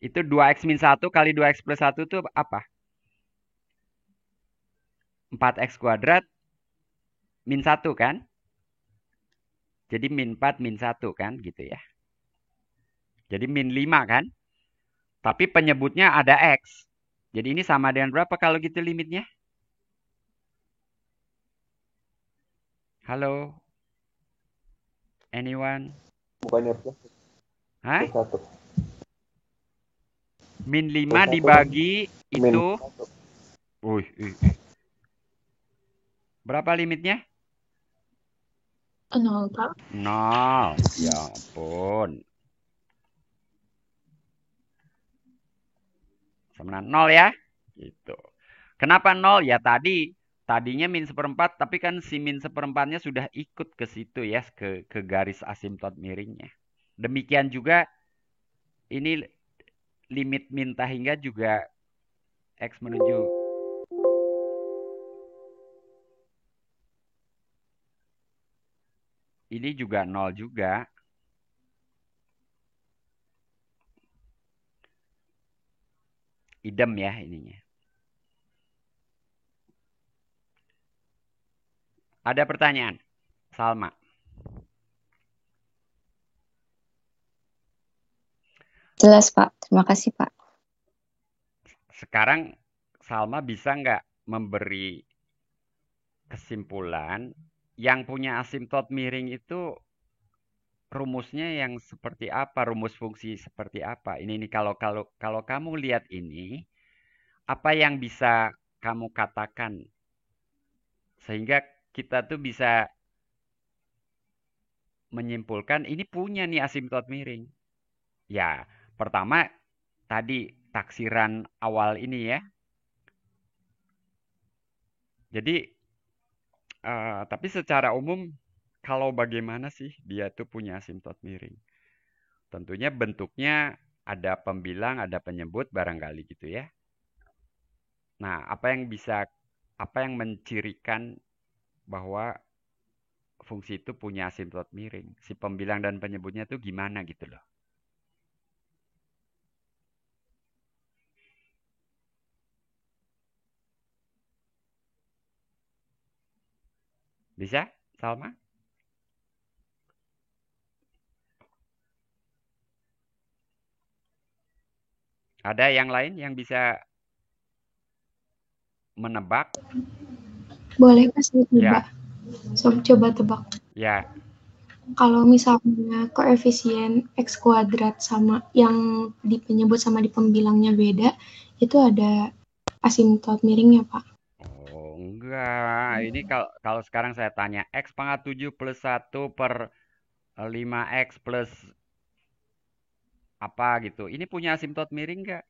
Itu 2x min 1 kali 2x plus 1 itu apa? 4x kuadrat min 1 kan? Jadi min 4 min 1 kan gitu ya. Jadi min 5 kan? Tapi penyebutnya ada x. Jadi ini sama dengan berapa kalau gitu limitnya? Halo? Anyone? Bukannya plus Hah? 1. Min 5 Plus 1 dibagi min itu. 1. Wih. Berapa limitnya? 0, Pak. 0. Ya ampun. Sama 0 ya. Gitu. Kenapa 0? Ya tadinya min 1/4, tapi kan si min 1/4-nya sudah ikut ke situ ya, ke garis asimtot miringnya. Demikian juga ini limit min hingga juga x menuju ini juga 0 juga. Idem ya ininya. Ada pertanyaan? Salma. Jelas, Pak. Terima kasih, Pak. Sekarang Salma bisa nggak memberi kesimpulan yang punya asimtot miring itu rumusnya yang seperti apa, rumus fungsi seperti apa? Ini kalau kamu lihat ini, apa yang bisa kamu katakan sehingga kita tuh bisa menyimpulkan ini punya nih asimtot miring. Ya, pertama tadi taksiran awal ini ya. Jadi, tapi secara umum kalau bagaimana sih dia tuh punya asimtot miring? Tentunya bentuknya ada pembilang, ada penyebut barangkali gitu ya. Nah, apa yang mencirikan bahwa fungsi itu punya asimtot miring? Si pembilang dan penyebutnya tuh gimana gitu loh. Bisa, Salma? Ada yang lain yang bisa menebak? Boleh Mas ditebak? Ya. Coba tebak. Ya. Kalau misalnya koefisien x kuadrat sama yang di penyebut sama di pembilangnya beda, itu ada asimtot miringnya, Pak. Oh, enggak. Ini kalau sekarang saya tanya x pangkat 7 plus 1 per 5x plus apa gitu. Ini punya asimtot miring enggak?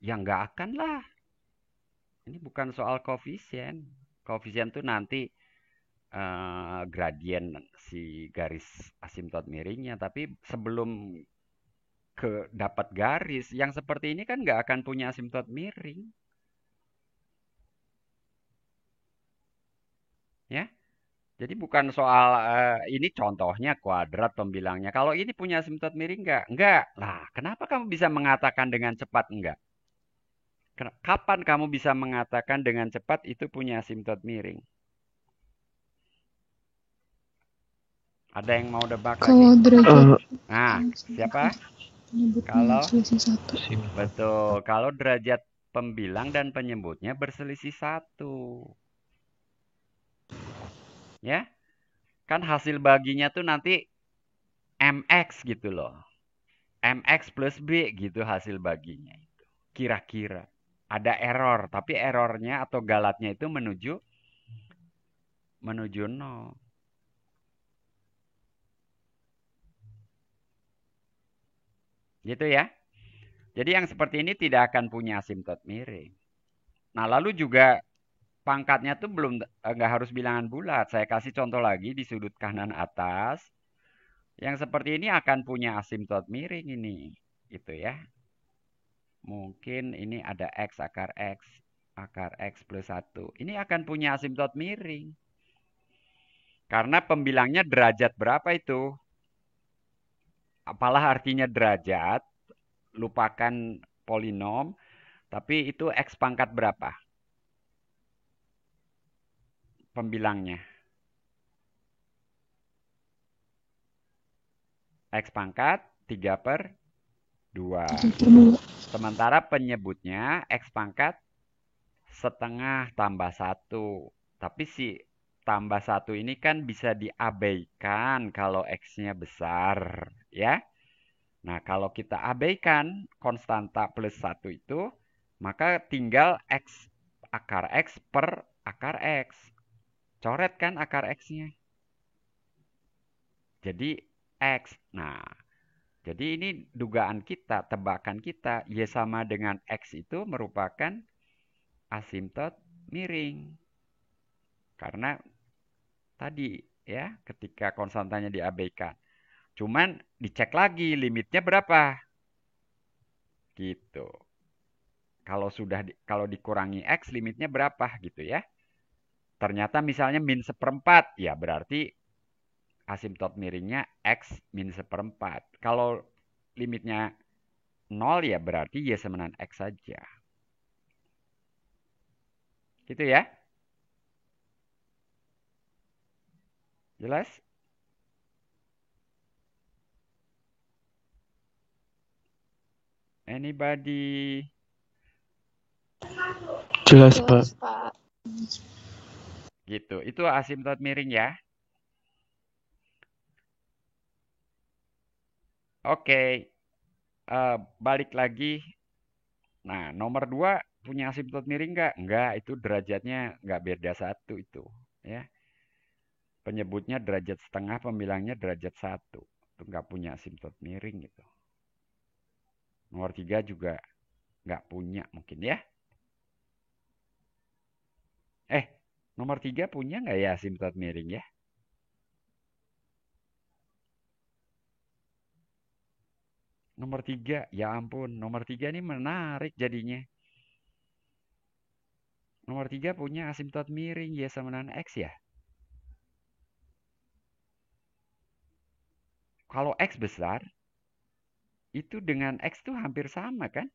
Ya enggak akan lah. Ini bukan soal koefisien. Koefisien tuh nanti gradien si garis asimtot miringnya. Tapi sebelum dapat garis, yang seperti ini kan nggak akan punya asimtot miring. Ya, jadi bukan soal ini contohnya kuadrat pembilangnya. Kalau ini punya asimtot miring nggak? Nggak. Lah, kenapa kamu bisa mengatakan dengan cepat enggak? Kapan kamu bisa mengatakan dengan cepat itu punya asimtot miring? Ada yang mau debak Kalau lagi? derajat Nah, siapa? Kalau betul, kalau derajat pembilang dan penyebutnya berselisih 1. Ya, kan hasil baginya tuh nanti MX gitu loh. MX plus B gitu hasil baginya itu. Kira-kira. Ada error, tapi errornya atau galatnya itu menuju 0. Gitu ya. Jadi yang seperti ini tidak akan punya asimtot miring. Nah, lalu juga pangkatnya tuh belum nggak harus bilangan bulat. Saya kasih contoh lagi di sudut kanan atas. Yang seperti ini akan punya asimtot miring ini. Gitu ya. Mungkin ini ada akar X plus 1. Ini akan punya asimtot miring. Karena pembilangnya derajat berapa itu? Apalah artinya derajat? Lupakan polinom. Tapi itu X pangkat berapa? Pembilangnya. X pangkat 3/2. Sementara penyebutnya X pangkat setengah tambah 1. Tapi si tambah 1 ini kan bisa diabaikan kalau X-nya besar. Ya. Nah, kalau kita abaikan konstanta plus 1 itu, maka tinggal X akar X per akar X. Coret kan akar X-nya. Jadi X. Nah, jadi ini dugaan kita, tebakan kita, Y sama dengan X itu merupakan asimtot miring. Karena tadi ya, ketika konstantanya diabaikan. Cuman dicek lagi limitnya berapa. Gitu. Kalau dikurangi X limitnya berapa gitu ya. Ternyata misalnya min 1/4, ya berarti asimtot miringnya X min 1/4. Kalau limitnya 0 ya berarti Y sama dengan X saja. Gitu ya. Jelas? Anybody? Jelas, Pak. Gitu. Itu asimtot miring ya. Oke. Balik lagi. Nah, nomor 2 punya asimtot miring nggak? Enggak, itu derajatnya nggak beda 1 itu. Ya. Penyebutnya derajat setengah, pembilangnya derajat 1. Itu nggak punya asimtot miring gitu. Nomor 3 juga nggak punya mungkin ya. Nomor 3 punya nggak ya asimtot miring ya? Nomor 3, ya ampun. Nomor 3 ini menarik jadinya. Nomor 3 punya asimtot miring Y sama dengan X ya. Kalau X besar, itu dengan X tuh hampir sama kan?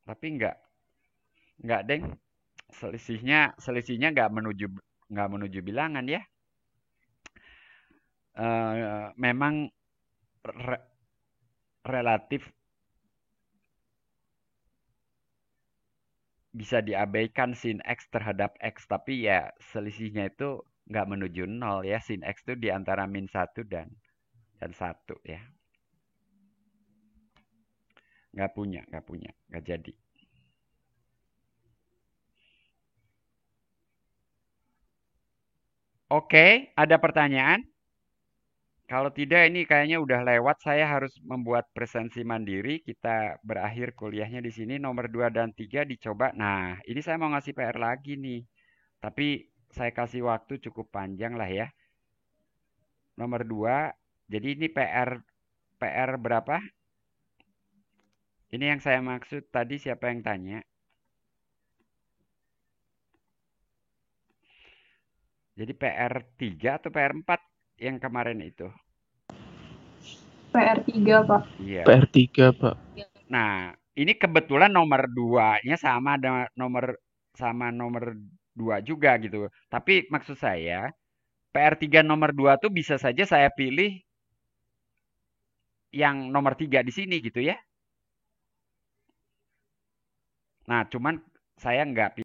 Tapi enggak deng. Selisihnya nggak menuju bilangan ya. Memang relatif bisa diabaikan sin X terhadap X. Tapi ya selisihnya itu nggak menuju 0 ya. Sin X itu di antara min 1 dan 1 ya. Nggak punya. Nggak jadi. Oke, ada pertanyaan? Kalau tidak ini kayaknya udah lewat. Saya harus membuat presensi mandiri. Kita berakhir kuliahnya di sini. Nomor 2 dan 3 dicoba. Nah, ini saya mau ngasih PR lagi nih. Tapi saya kasih waktu cukup panjang lah ya. Nomor 2. Jadi ini PR berapa? Ini yang saya maksud tadi siapa yang tanya? Jadi PR 3 atau PR 4 yang kemarin itu? PR 3, Pak. Iya. PR 3, Pak. Nah, ini kebetulan nomor 2-nya sama nomor 2 juga gitu. Tapi maksud saya, PR 3 nomor 2 tuh bisa saja saya pilih yang nomor 3 di sini gitu ya. Nah, cuman saya nggak pilih